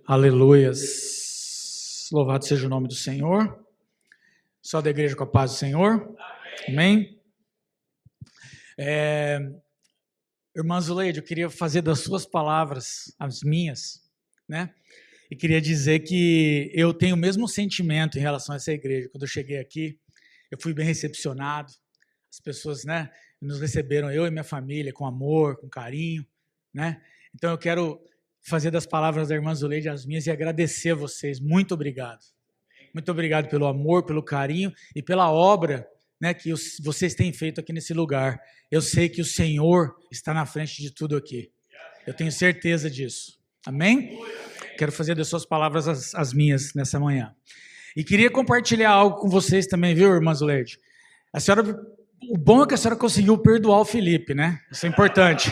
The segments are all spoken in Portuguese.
Aleluias. Louvado seja o nome do Senhor. Só da igreja com a paz do Senhor. Amém. Irmã Zuleide, eu queria fazer das suas palavras as minhas, né? E queria dizer que eu tenho o mesmo sentimento em relação a essa igreja. Quando eu cheguei aqui, eu fui bem recepcionado. As pessoas, né, nos receberam, eu e minha família, com amor, com carinho, né? Então eu quero fazer das palavras da irmã Zuleide as minhas e agradecer a vocês. Muito obrigado. Muito obrigado pelo amor, pelo carinho e pela obra, né, que vocês têm feito aqui nesse lugar. Eu sei que o Senhor está na frente de tudo aqui. Eu tenho certeza disso. Amém? Quero fazer das suas palavras as minhas nessa manhã. E queria compartilhar algo com vocês também, viu, irmã Zuleide? O bom é que a senhora conseguiu perdoar o Felipe, né? Isso é importante.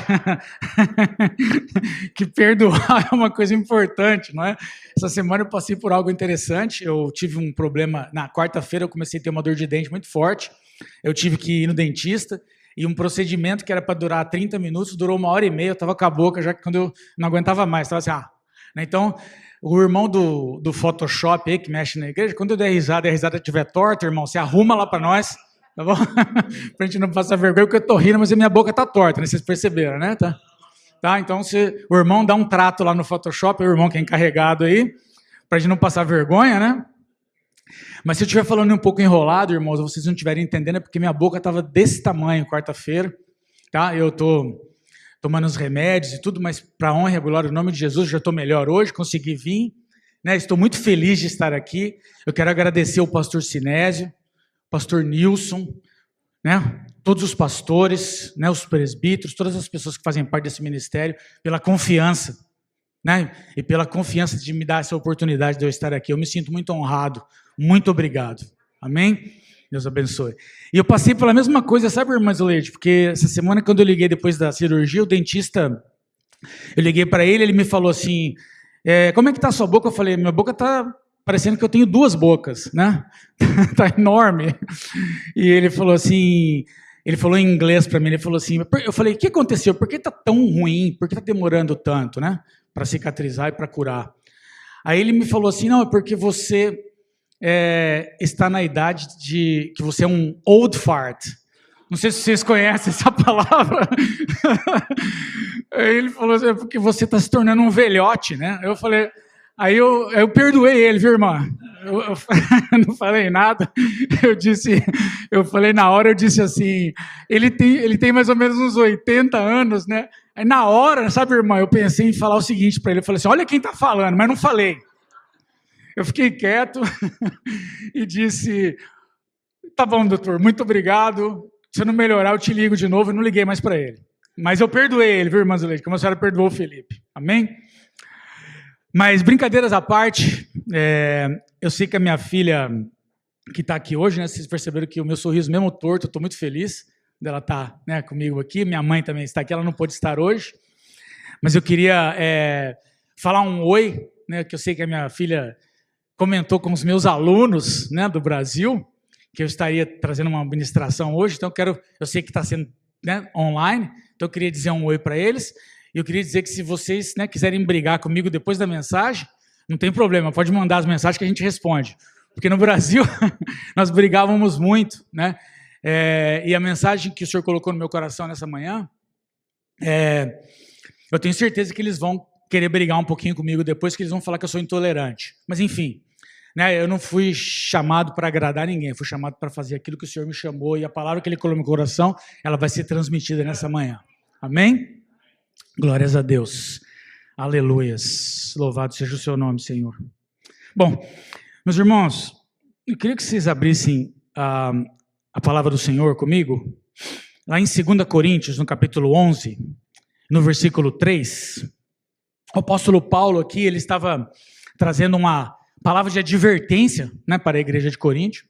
Que perdoar é uma coisa importante, não é? Essa semana eu passei por algo interessante. Eu tive um problema, na quarta-feira eu comecei a ter uma dor de dente muito forte. Eu tive que ir no dentista e um procedimento que era para durar 30 minutos, durou 1h30, eu estava com a boca já que quando eu não aguentava mais, estava assim, né? Então, o irmão do Photoshop aí, que mexe na igreja, quando eu der risada e a risada estiver torta, irmão, você arruma lá para nós, tá bom? Pra gente não passar vergonha, porque eu tô rindo, mas a minha boca tá torta, né? Vocês perceberam, né? Tá? Então, o irmão dá um trato lá no Photoshop, o irmão que é encarregado aí, pra gente não passar vergonha, né? Mas se eu estiver falando um pouco enrolado, irmãos, vocês não estiverem entendendo, é porque minha boca tava desse tamanho quarta-feira, tá? Eu tô tomando os remédios e tudo, mas para honra e glória, em nome de Jesus, já estou melhor hoje, consegui vir, né? Estou muito feliz de estar aqui. Eu quero agradecer o pastor Sinésio, pastor Nilson, né? Todos os pastores, né? Os presbíteros, todas as pessoas que fazem parte desse ministério, pela confiança, né? E pela confiança de me dar essa oportunidade de eu estar aqui. Eu me sinto muito honrado. Muito obrigado. Amém? Deus abençoe. E eu passei pela mesma coisa, sabe, irmã Zuleide? Porque essa semana, quando eu liguei depois da cirurgia, o dentista, eu liguei para ele, ele me falou assim, como é que tá a sua boca? Eu falei, minha boca tá parecendo que eu tenho 2 bocas, né? Tá enorme. E ele falou assim, ele falou em inglês para mim, ele falou assim, eu falei, o que aconteceu? Por que tá tão ruim? Por que tá demorando tanto, né? Para cicatrizar e para curar. Aí ele me falou assim, não, é porque você está na idade de que você é um old fart. Não sei se vocês conhecem essa palavra. Aí ele falou assim, é porque você está se tornando um velhote, né? Eu falei, aí eu perdoei ele, viu, irmã? Eu não falei nada. Eu falei na hora, eu disse assim, ele tem mais ou menos uns 80 anos, né? Aí na hora, sabe, irmã, eu pensei em falar o seguinte para ele, eu falei assim, olha quem está falando, mas não falei. Eu fiquei quieto e disse, tá bom, doutor, muito obrigado. Se eu não melhorar, eu te ligo de novo. Eu não liguei mais para ele. Mas eu perdoei ele, viu, irmã Zuleide? Como a senhora perdoou o Felipe. Amém? Mas brincadeiras à parte, eu sei que a minha filha, que está aqui hoje, né, vocês perceberam que o meu sorriso mesmo torto, eu estou muito feliz dela estar, né, comigo aqui. Minha mãe também está aqui, ela não pôde estar hoje. Mas eu queria falar um oi, né, que eu sei que a minha filha comentou com os meus alunos, né, do Brasil, que eu estaria trazendo uma ministração hoje, então eu sei que está sendo, né, online, então eu queria dizer um oi para eles, e eu queria dizer que se vocês, né, quiserem brigar comigo depois da mensagem, não tem problema, pode mandar as mensagens que a gente responde, porque no Brasil nós brigávamos muito, né, e a mensagem que o Senhor colocou no meu coração nessa manhã, eu tenho certeza que eles vão querer brigar um pouquinho comigo depois, que eles vão falar que eu sou intolerante, mas enfim, né, eu não fui chamado para agradar ninguém, fui chamado para fazer aquilo que o Senhor me chamou, e a palavra que Ele colocou no meu coração, ela vai ser transmitida nessa manhã. Amém? Glórias a Deus. Aleluias. Louvado seja o seu nome, Senhor. Bom, meus irmãos, eu queria que vocês abrissem a palavra do Senhor comigo, lá em 2 Coríntios, no capítulo 11, no versículo 3. O apóstolo Paulo aqui, ele estava trazendo uma palavra de advertência, né, para a igreja de Corinto,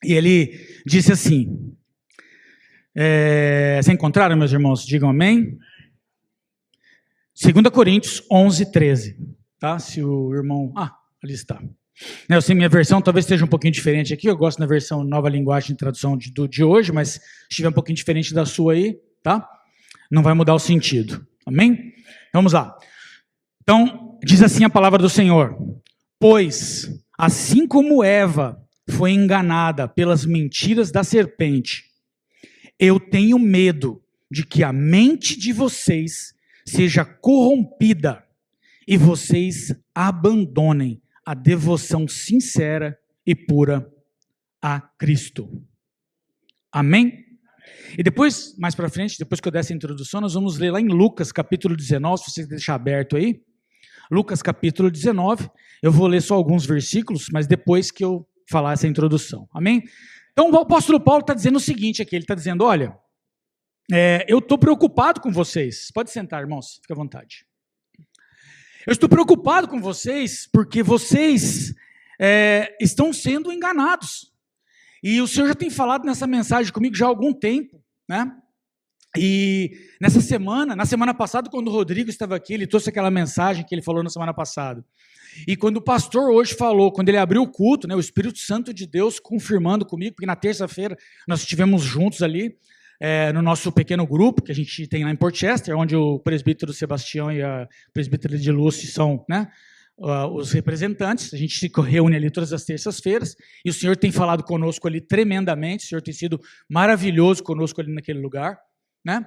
e ele disse assim, se encontraram, meus irmãos? Digam amém. 2 Coríntios 11, 13, tá? Se o irmão... ali está. Eu sei, minha versão talvez esteja um pouquinho diferente aqui, eu gosto da versão Nova Linguagem de Tradução de hoje, mas se estiver um pouquinho diferente da sua aí, tá? Não vai mudar o sentido, amém? Vamos lá. Então, Diz assim a palavra do Senhor: pois, assim como Eva foi enganada pelas mentiras da serpente, eu tenho medo de que a mente de vocês seja corrompida e vocês abandonem a devoção sincera e pura a Cristo. Amém? E depois, mais para frente, depois que eu der essa introdução, nós vamos ler lá em Lucas capítulo 19, se você deixar aberto aí. Lucas capítulo 19, eu vou ler só alguns versículos, mas depois que eu falar essa introdução. Amém? Então o apóstolo Paulo está dizendo o seguinte aqui, ele está dizendo, olha, eu estou preocupado com vocês. Pode sentar, irmãos, fica à vontade. Eu estou preocupado com vocês porque vocês estão sendo enganados. E o Senhor já tem falado nessa mensagem comigo já há algum tempo, né? E na semana passada, quando o Rodrigo estava aqui, ele trouxe aquela mensagem que ele falou na semana passada. E quando o pastor hoje falou, quando ele abriu o culto, né, o Espírito Santo de Deus confirmando comigo, porque na terça-feira nós estivemos juntos ali, no nosso pequeno grupo, que a gente tem lá em Port Chester, onde o presbítero Sebastião e a presbítera de Lúcia são, né, os representantes. A gente se reúne ali todas as terças-feiras, e o Senhor tem falado conosco ali tremendamente, o Senhor tem sido maravilhoso conosco ali naquele lugar, né?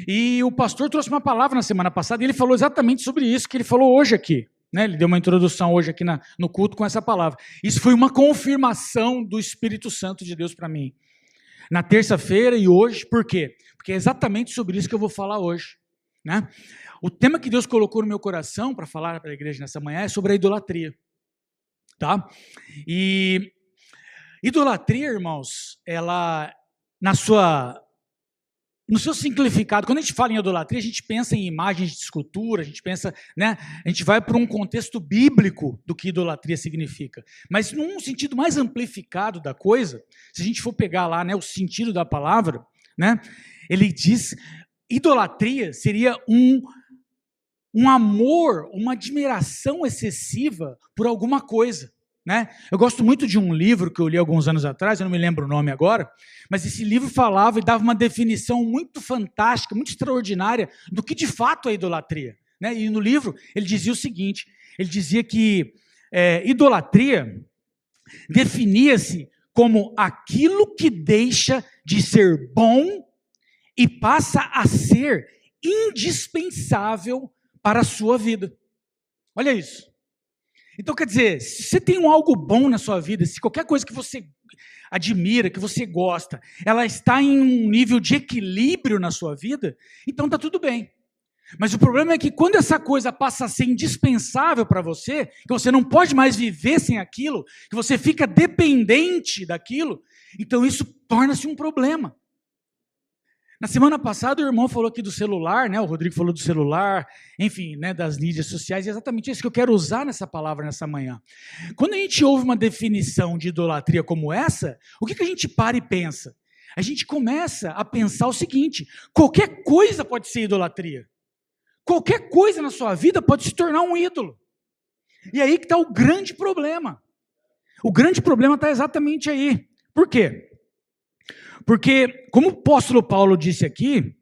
E o pastor trouxe uma palavra na semana passada, e ele falou exatamente sobre isso que ele falou hoje aqui, né? Ele deu uma introdução hoje aqui no culto com essa palavra. Isso foi uma confirmação do Espírito Santo de Deus para mim, na terça-feira e hoje. Por quê? Porque é exatamente sobre isso que eu vou falar hoje, né? O tema que Deus colocou no meu coração para falar para a igreja nessa manhã é sobre a idolatria, tá? E idolatria, irmãos, ela, no seu simplificado, quando a gente fala em idolatria, a gente pensa em imagens de escultura, a gente pensa, né, a gente vai para um contexto bíblico do que idolatria significa. Mas num sentido mais amplificado da coisa, se a gente for pegar lá, né, o sentido da palavra, né, ele diz, idolatria seria um amor, uma admiração excessiva por alguma coisa, né? Eu gosto muito de um livro que eu li alguns anos atrás, eu não me lembro o nome agora, mas esse livro falava e dava uma definição muito fantástica, muito extraordinária do que de fato é idolatria, né? E no livro ele dizia o seguinte, ele dizia que idolatria definia-se como aquilo que deixa de ser bom e passa a ser indispensável para a sua vida. Olha isso. Então, quer dizer, se você tem algo bom na sua vida, se qualquer coisa que você admira, que você gosta, ela está em um nível de equilíbrio na sua vida, então está tudo bem. Mas o problema é que quando essa coisa passa a ser indispensável para você, que você não pode mais viver sem aquilo, que você fica dependente daquilo, então isso torna-se um problema. Na semana passada o irmão falou aqui do celular, né? O Rodrigo falou do celular, enfim, né, das mídias sociais, e é exatamente isso que eu quero usar nessa palavra nessa manhã. Quando a gente ouve uma definição de idolatria como essa, o que a gente para e pensa? A gente começa a pensar o seguinte, qualquer coisa pode ser idolatria. Qualquer coisa na sua vida pode se tornar um ídolo. E aí que está o grande problema. O grande problema está exatamente aí. Por quê? Porque, como o apóstolo Paulo disse aqui,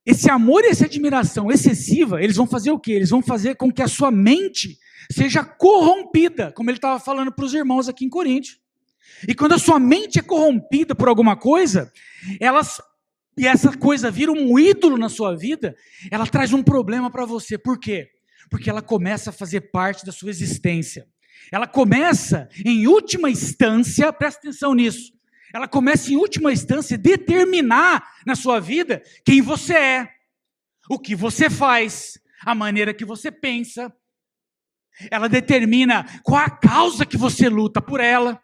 esse amor e essa admiração excessiva, eles vão fazer o quê? Eles vão fazer com que a sua mente seja corrompida, como ele estava falando para os irmãos aqui em Coríntios. E quando a sua mente é corrompida por alguma coisa, e essa coisa vira um ídolo na sua vida, ela traz um problema para você. Por quê? Porque ela começa a fazer parte da sua existência. Ela começa, em última instância, presta atenção nisso, ela começa em última instância a determinar na sua vida quem você é, o que você faz, a maneira que você pensa. Ela determina qual a causa que você luta por ela.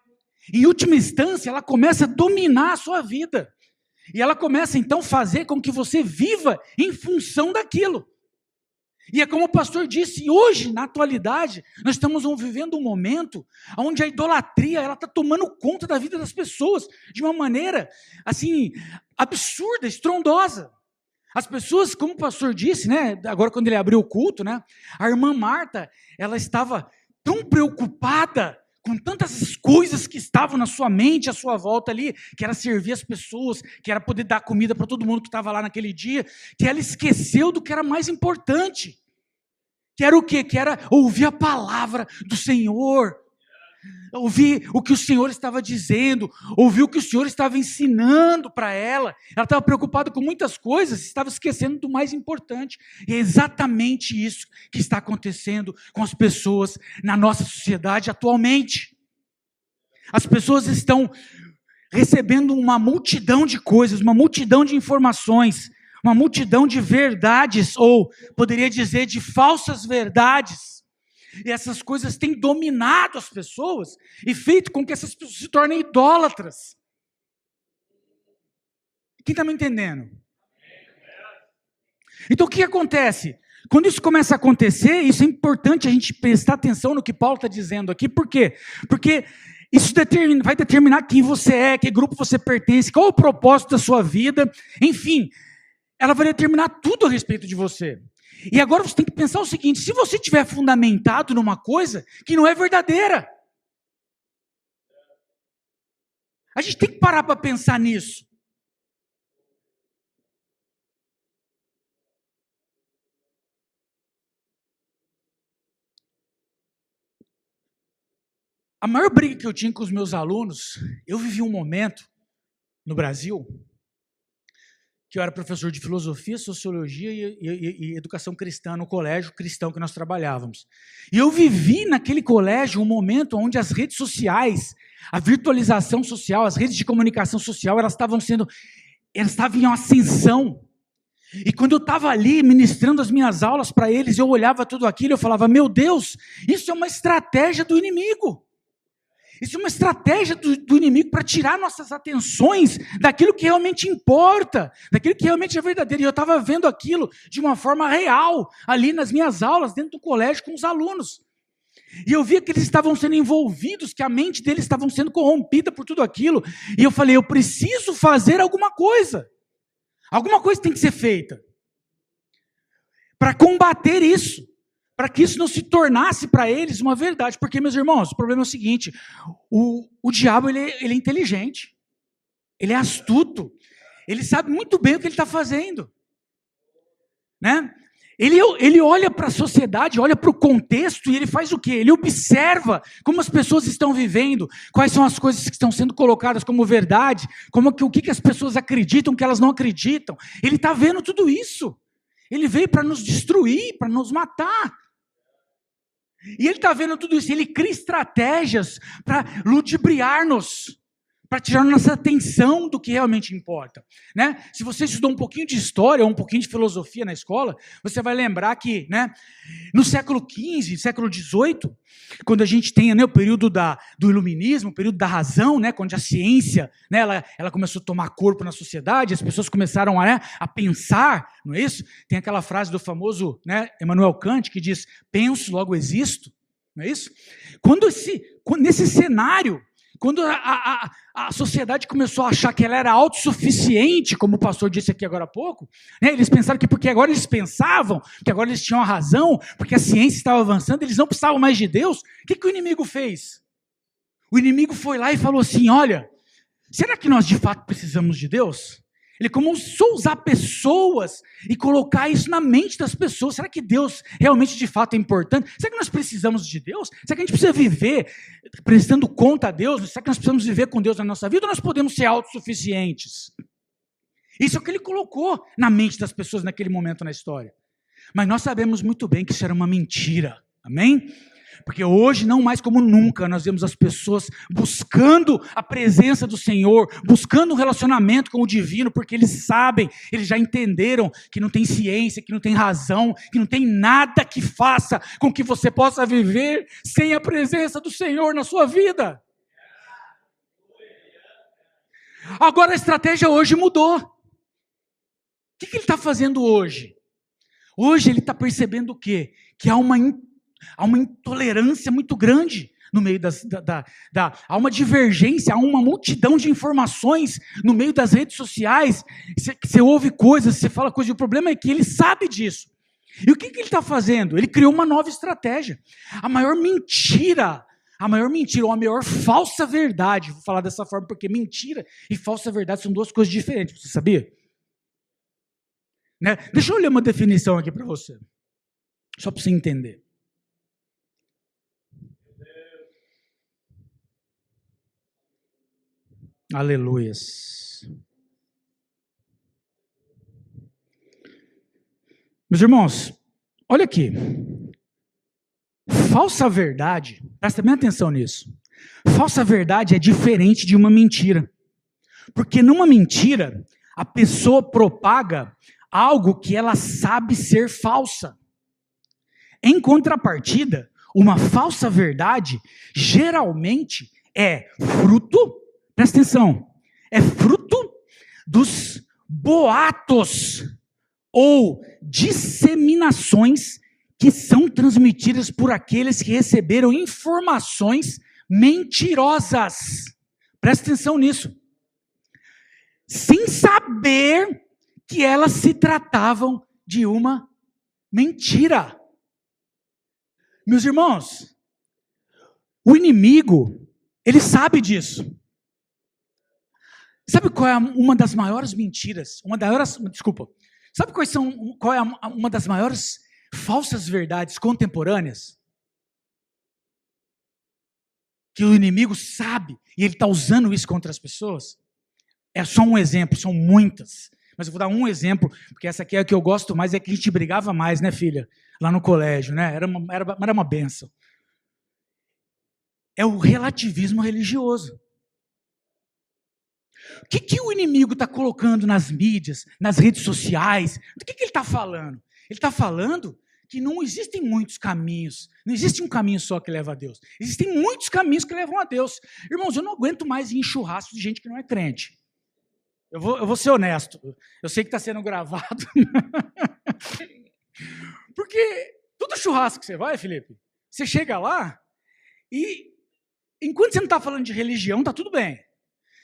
Em última instância, ela começa a dominar a sua vida. E ela começa então a fazer com que você viva em função daquilo. E é como o pastor disse, hoje, na atualidade, nós estamos vivendo um momento onde a idolatria está tomando conta da vida das pessoas de uma maneira, assim, absurda, estrondosa. As pessoas, como o pastor disse, né, agora quando ele abriu o culto, né, a irmã Marta, ela estava tão preocupada com tantas coisas que estavam na sua mente, à sua volta ali, que era servir as pessoas, que era poder dar comida para todo mundo que estava lá naquele dia, que ela esqueceu do que era mais importante, Que era o quê? Que era ouvir a palavra do Senhor. Ouvir o que o Senhor estava dizendo, ouvir o que o Senhor estava ensinando para ela. Ela estava preocupada com muitas coisas, estava esquecendo do mais importante. E é exatamente isso que está acontecendo com as pessoas na nossa sociedade atualmente. As pessoas estão recebendo uma multidão de coisas, uma multidão de informações, uma multidão de verdades, ou poderia dizer de falsas verdades. E essas coisas têm dominado as pessoas e feito com que essas pessoas se tornem idólatras. Quem está me entendendo? Então o que acontece? Quando isso começa a acontecer, isso é importante a gente prestar atenção no que Paulo está dizendo aqui. Por quê? Porque isso vai determinar quem você é, que grupo você pertence, qual é o propósito da sua vida, enfim, ela vai determinar tudo a respeito de você. E agora você tem que pensar o seguinte: se você estiver fundamentado numa coisa que não é verdadeira, a gente tem que parar para pensar nisso. A maior briga que eu tinha com os meus alunos, eu vivi um momento no Brasil, que eu era professor de filosofia, sociologia e educação cristã no colégio cristão que nós trabalhávamos. E eu vivi naquele colégio um momento onde as redes sociais, a virtualização social, as redes de comunicação social, elas estavam em ascensão. E quando eu estava ali ministrando as minhas aulas para eles, eu olhava tudo aquilo e eu falava: meu Deus, isso é uma estratégia do inimigo. Isso é uma estratégia do inimigo para tirar nossas atenções daquilo que realmente importa, daquilo que realmente é verdadeiro. E eu estava vendo aquilo de uma forma real, ali nas minhas aulas, dentro do colégio, com os alunos. E eu via que eles estavam sendo envolvidos, que a mente deles estava sendo corrompida por tudo aquilo. E eu falei: eu preciso fazer alguma coisa. Alguma coisa tem que ser feita para combater isso, para que isso não se tornasse para eles uma verdade. Porque, meus irmãos, o problema é o seguinte: o diabo ele é inteligente, ele é astuto, ele sabe muito bem o que ele está fazendo, né? Ele olha para a sociedade, olha para o contexto e ele faz o quê? Ele observa como as pessoas estão vivendo, quais são as coisas que estão sendo colocadas como verdade, o que as pessoas acreditam, o que elas não acreditam. Ele está vendo tudo isso. Ele veio para nos destruir, para nos matar. E ele está vendo tudo isso, ele cria estratégias para ludibriar-nos, para tirar nossa atenção do que realmente importa, né? Se você estudou um pouquinho de história ou um pouquinho de filosofia na escola, você vai lembrar que, né, no século XV, século XVIII, quando a gente tem, né, o período do iluminismo, o período da razão, né, quando a ciência, né, ela começou a tomar corpo na sociedade, as pessoas começaram a pensar, não é isso? Tem aquela frase do famoso, né, Immanuel Kant, que diz: penso, logo existo, não é isso? Nesse cenário, quando a sociedade começou a achar que ela era autossuficiente, como o pastor disse aqui agora há pouco, né, eles pensaram que porque agora eles pensavam, que agora eles tinham a razão, porque a ciência estava avançando, eles não precisavam mais de Deus. O que o inimigo fez? O inimigo foi lá e falou assim: olha, será que nós de fato precisamos de Deus? Ele começou a usar pessoas e colocar isso na mente das pessoas. Será que Deus realmente de fato é importante? Será que nós precisamos de Deus? Será que a gente precisa viver prestando conta a Deus? Será que nós precisamos viver com Deus na nossa vida, ou nós podemos ser autossuficientes? Isso é o que ele colocou na mente das pessoas naquele momento na história. Mas nós sabemos muito bem que isso era uma mentira. Amém? Porque hoje, não mais como nunca, nós vemos as pessoas buscando a presença do Senhor, buscando um relacionamento com o divino, porque eles sabem, eles já entenderam que não tem ciência, que não tem razão, que não tem nada que faça com que você possa viver sem a presença do Senhor na sua vida. Agora a estratégia hoje mudou. O que ele está fazendo hoje? Hoje ele está percebendo o quê? Que há uma intolerância muito grande no meio há uma divergência, há uma multidão de informações no meio das redes sociais. Você ouve coisas, você fala coisas, e o problema é que ele sabe disso. E o que ele está fazendo? Ele criou uma nova estratégia. A maior mentira, ou a maior falsa verdade, vou falar dessa forma porque mentira e falsa verdade são duas coisas diferentes, você sabia? Né? Deixa eu ler uma definição aqui para você. Só para você entender. Aleluias. Meus irmãos, olha aqui. Falsa verdade, presta bem atenção nisso. Falsa verdade é diferente de uma mentira. Porque numa mentira, a pessoa propaga algo que ela sabe ser falsa. Em contrapartida, uma falsa verdade geralmente é fruto, presta atenção, é fruto dos boatos ou disseminações que são transmitidas por aqueles que receberam informações mentirosas. Presta atenção nisso. Sem saber que elas se tratavam de uma mentira. Meus irmãos, o inimigo, ele sabe disso. Sabe qual é uma das maiores mentiras? Sabe qual é uma das maiores falsas verdades contemporâneas? Que o inimigo sabe e ele está usando isso contra as pessoas? É só um exemplo, são muitas. Mas eu vou dar um exemplo, porque essa aqui é a que eu gosto mais, é que a gente brigava mais, né, filha? Lá no colégio, né? Era uma benção. É o relativismo religioso. O que o inimigo está colocando nas mídias, nas redes sociais? Do que ele está falando? Ele está falando que não existem muitos caminhos. Não existe um caminho só que leva a Deus. Existem muitos caminhos que levam a Deus. Irmãos, eu não aguento mais ir em churrasco de gente que não é crente. Eu vou ser honesto. Eu sei que está sendo gravado. Porque todo churrasco que você vai, Felipe, você chega lá e enquanto você não está falando de religião, está tudo bem.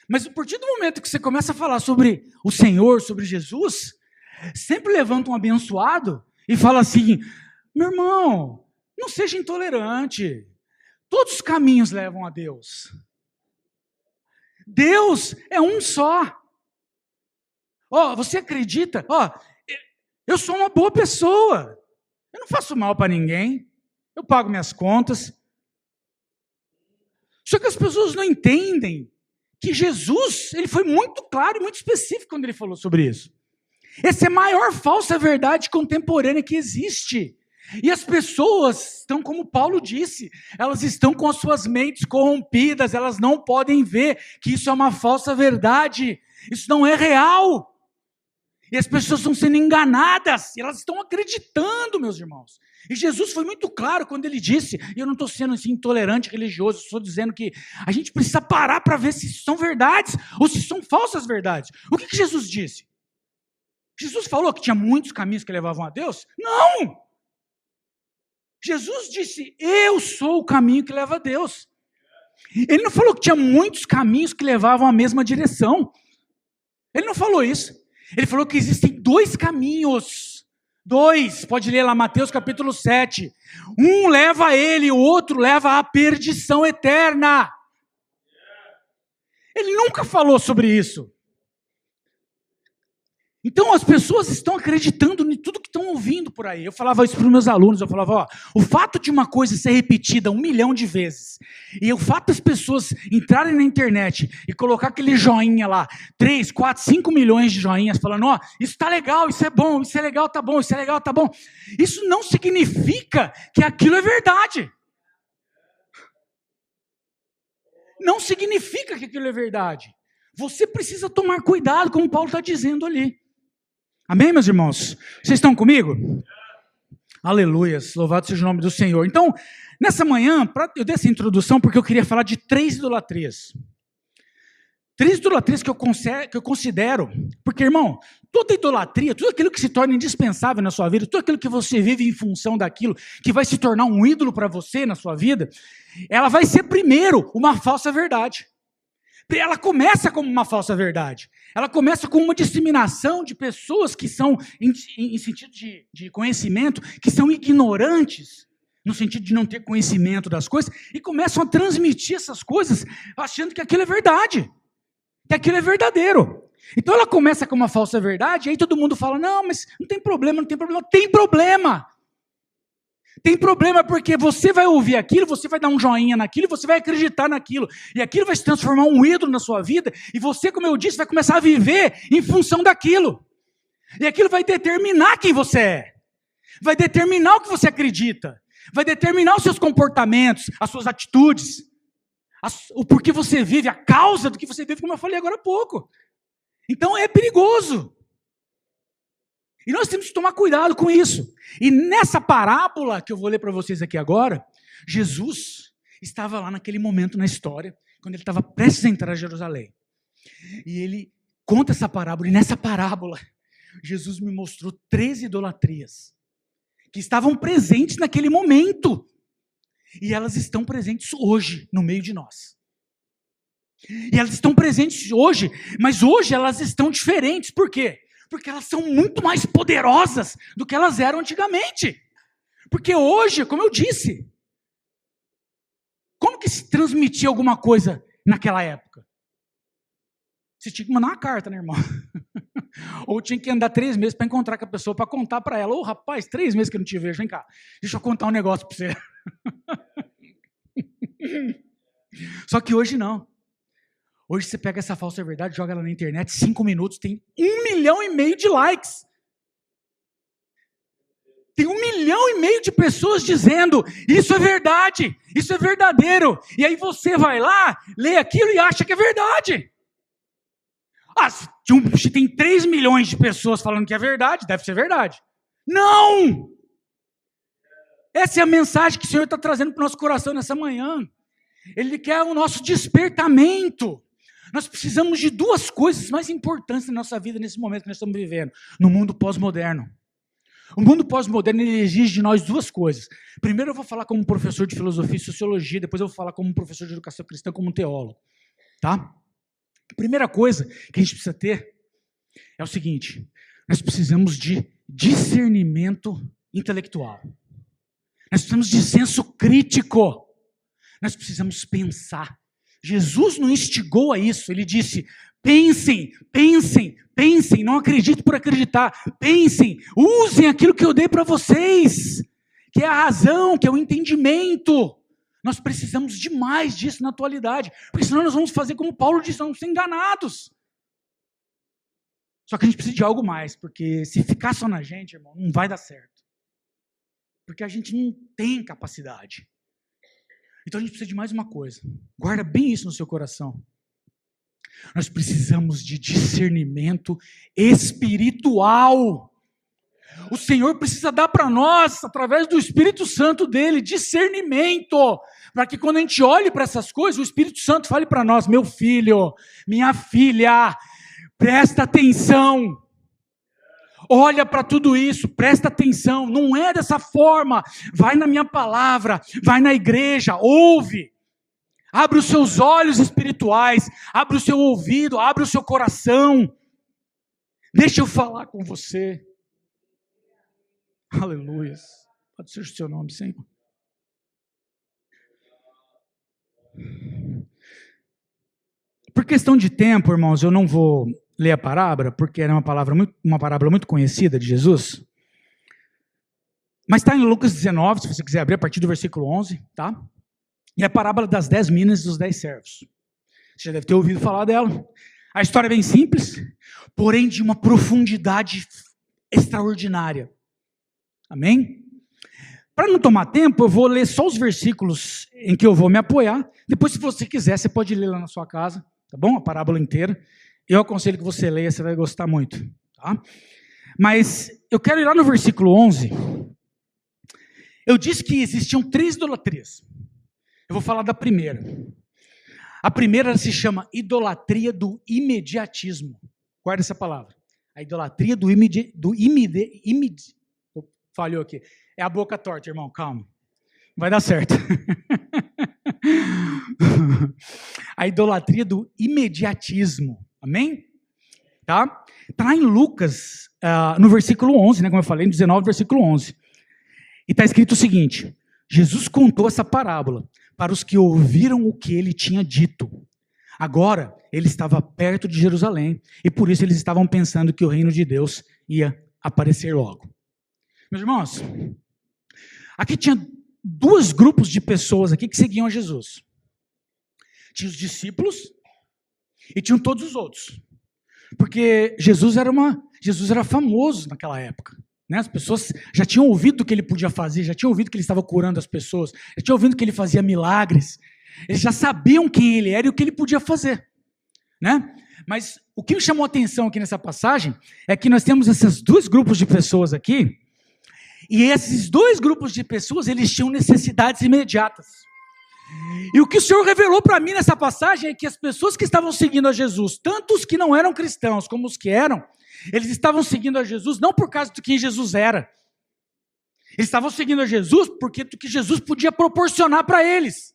Mas a partir do momento que você começa a falar sobre o Senhor, sobre Jesus, sempre levanta um abençoado e fala assim, meu irmão, não seja intolerante. Todos os caminhos levam a Deus. Deus é um só. Você acredita? Eu sou uma boa pessoa. Eu não faço mal para ninguém. Eu pago minhas contas. Só que as pessoas não entendem que Jesus, ele foi muito claro e muito específico quando ele falou sobre isso. Essa é a maior falsa verdade contemporânea que existe. E as pessoas estão, como Paulo disse, elas estão com as suas mentes corrompidas, elas não podem ver que isso é uma falsa verdade. Isso não é real. E as pessoas estão sendo enganadas, e elas estão acreditando, meus irmãos. E Jesus foi muito claro quando ele disse, e eu não estou sendo assim, intolerante, religioso, estou dizendo que a gente precisa parar para ver se são verdades ou se são falsas verdades. O que Jesus disse? Jesus falou que tinha muitos caminhos que levavam a Deus? Não! Jesus disse, eu sou o caminho que leva a Deus. Ele não falou que tinha muitos caminhos que levavam à mesma direção. Ele não falou isso. Ele falou que existem dois caminhos. Dois, pode ler lá Mateus capítulo 7. Um leva a ele, o outro leva à perdição eterna. Ele nunca falou sobre isso. Então as pessoas estão acreditando em tudo que estão ouvindo por aí. Eu falava isso para os meus alunos, eu falava, o fato de uma coisa ser repetida 1 milhão de vezes, e o fato das pessoas entrarem na internet e colocar aquele joinha lá, 3, 4, 5 milhões de joinhas, falando, isso está legal, isso é bom, isso é legal, tá bom, isso é legal, tá bom. Isso não significa que aquilo é verdade. Não significa que aquilo é verdade. Você precisa tomar cuidado, como Paulo está dizendo ali. Amém, meus irmãos? Vocês estão comigo? Aleluias, louvado seja o nome do Senhor. Então, nessa manhã, eu dei essa introdução porque eu queria falar de 3 idolatrias. 3 idolatrias que eu considero, porque, irmão, toda idolatria, tudo aquilo que se torna indispensável na sua vida, tudo aquilo que você vive em função daquilo, que vai se tornar um ídolo para você na sua vida, ela vai ser primeiro uma falsa verdade. Ela começa como uma falsa verdade. Ela começa com uma disseminação de pessoas que são, em sentido de conhecimento, que são ignorantes, no sentido de não ter conhecimento das coisas, e começam a transmitir essas coisas achando que aquilo é verdade, que aquilo é verdadeiro. Então ela começa com uma falsa verdade, e aí todo mundo fala, não, mas não tem problema, não tem problema. Tem problema! Tem problema porque você vai ouvir aquilo, você vai dar um joinha naquilo, você vai acreditar naquilo. E aquilo vai se transformar em um ídolo na sua vida. E você, como eu disse, vai começar a viver em função daquilo. E aquilo vai determinar quem você é. Vai determinar o que você acredita. Vai determinar os seus comportamentos, as suas atitudes. O porquê você vive, a causa do que você vive, como eu falei agora há pouco. Então é perigoso. E nós temos que tomar cuidado com isso. E nessa parábola que eu vou ler para vocês aqui agora, Jesus estava lá naquele momento na história, quando ele estava prestes a entrar a Jerusalém. E ele conta essa parábola, e nessa parábola, Jesus me mostrou 3 idolatrias que estavam presentes naquele momento. E elas estão presentes hoje, no meio de nós. E elas estão presentes hoje, mas hoje elas estão diferentes. Por quê? Porque elas são muito mais poderosas do que elas eram antigamente. Porque hoje, como eu disse, como que se transmitia alguma coisa naquela época? Você tinha que mandar uma carta, né, irmão? Ou tinha que andar 3 meses para encontrar com a pessoa, para contar para ela: ô rapaz, 3 meses que eu não te vejo, vem cá, deixa eu contar um negócio para você. Só que hoje não. Hoje você pega essa falsa verdade, joga ela na internet, 5 minutos, tem 1,5 milhão de likes. Tem 1,5 milhão de pessoas dizendo: isso é verdade, isso é verdadeiro. E aí você vai lá, lê aquilo e acha que é verdade. Se tem 3 milhões de pessoas falando que é verdade, deve ser verdade. Não! Essa é a mensagem que o Senhor está trazendo para o nosso coração nessa manhã. Ele quer o nosso despertamento. Nós precisamos de 2 coisas mais importantes na nossa vida nesse momento que nós estamos vivendo, no mundo pós-moderno. O mundo pós-moderno ele exige de nós 2 coisas. Primeiro eu vou falar como professor de filosofia e sociologia, depois eu vou falar como professor de educação cristã, como teólogo. Tá? A primeira coisa que a gente precisa ter é o seguinte: nós precisamos de discernimento intelectual. Nós precisamos de senso crítico. Nós precisamos pensar. Jesus não instigou a isso. Ele disse: pensem, pensem, pensem. Não acreditem por acreditar. Pensem, usem aquilo que eu dei para vocês, que é a razão, que é o entendimento. Nós precisamos demais disso na atualidade, porque senão nós vamos fazer como Paulo disse, nós vamos ser enganados. Só que a gente precisa de algo mais, porque se ficar só na gente, irmão, não vai dar certo. Porque a gente não tem capacidade. Então a gente precisa de mais uma coisa. Guarda bem isso no seu coração. Nós precisamos de discernimento espiritual. O Senhor precisa dar para nós, através do Espírito Santo dele, discernimento, para que quando a gente olhe para essas coisas, o Espírito Santo fale para nós: meu filho, minha filha, presta atenção. Olha para tudo isso, presta atenção, não é dessa forma. Vai na minha palavra, vai na igreja, ouve. Abre os seus olhos espirituais, abre o seu ouvido, abre o seu coração. Deixa eu falar com você. Aleluia. Pode ser o seu nome, Senhor. Por questão de tempo, irmãos, eu não vou ler a parábola, porque era uma parábola muito conhecida de Jesus. Mas está em Lucas 19, se você quiser abrir, a partir do versículo 11, tá? E é a parábola das 10 minas e dos 10 servos. Você já deve ter ouvido falar dela. A história é bem simples, porém de uma profundidade extraordinária. Amém? Para não tomar tempo, eu vou ler só os versículos em que eu vou me apoiar. Depois, se você quiser, você pode ler lá na sua casa, tá bom? A parábola inteira. Eu aconselho que você leia, você vai gostar muito. Tá? Mas eu quero ir lá no versículo 11. Eu disse que existiam 3 idolatrias. Eu vou falar da primeira. A primeira se chama idolatria do imediatismo. Guarda essa palavra. A idolatria do falhou aqui. É a boca torta, irmão, calma. Vai dar certo. A idolatria do imediatismo. Amém? Tá? Está lá em Lucas, no versículo 11, né, como eu falei, no 19, versículo 11. E está escrito o seguinte: Jesus contou essa parábola para os que ouviram o que ele tinha dito. Agora, ele estava perto de Jerusalém, e por isso eles estavam pensando que o reino de Deus ia aparecer logo. Meus irmãos, Aqui tinha dois grupos de pessoas aqui que seguiam a Jesus. Tinha os discípulos e tinham todos os outros. Porque Jesus era famoso naquela época. Né? As pessoas já tinham ouvido o que ele podia fazer, já tinham ouvido que ele estava curando as pessoas, já tinham ouvido que ele fazia milagres. Eles já sabiam quem ele era e o que ele podia fazer. Né? Mas o que me chamou a atenção aqui nessa passagem é que nós temos esses dois grupos de pessoas aqui, e esses dois grupos de pessoas, eles tinham necessidades imediatas. E o que o Senhor revelou para mim nessa passagem é que as pessoas que estavam seguindo a Jesus, tanto os que não eram cristãos como os que eram, eles estavam seguindo a Jesus não por causa do que Jesus era. Eles estavam seguindo a Jesus porque do que Jesus podia proporcionar para eles.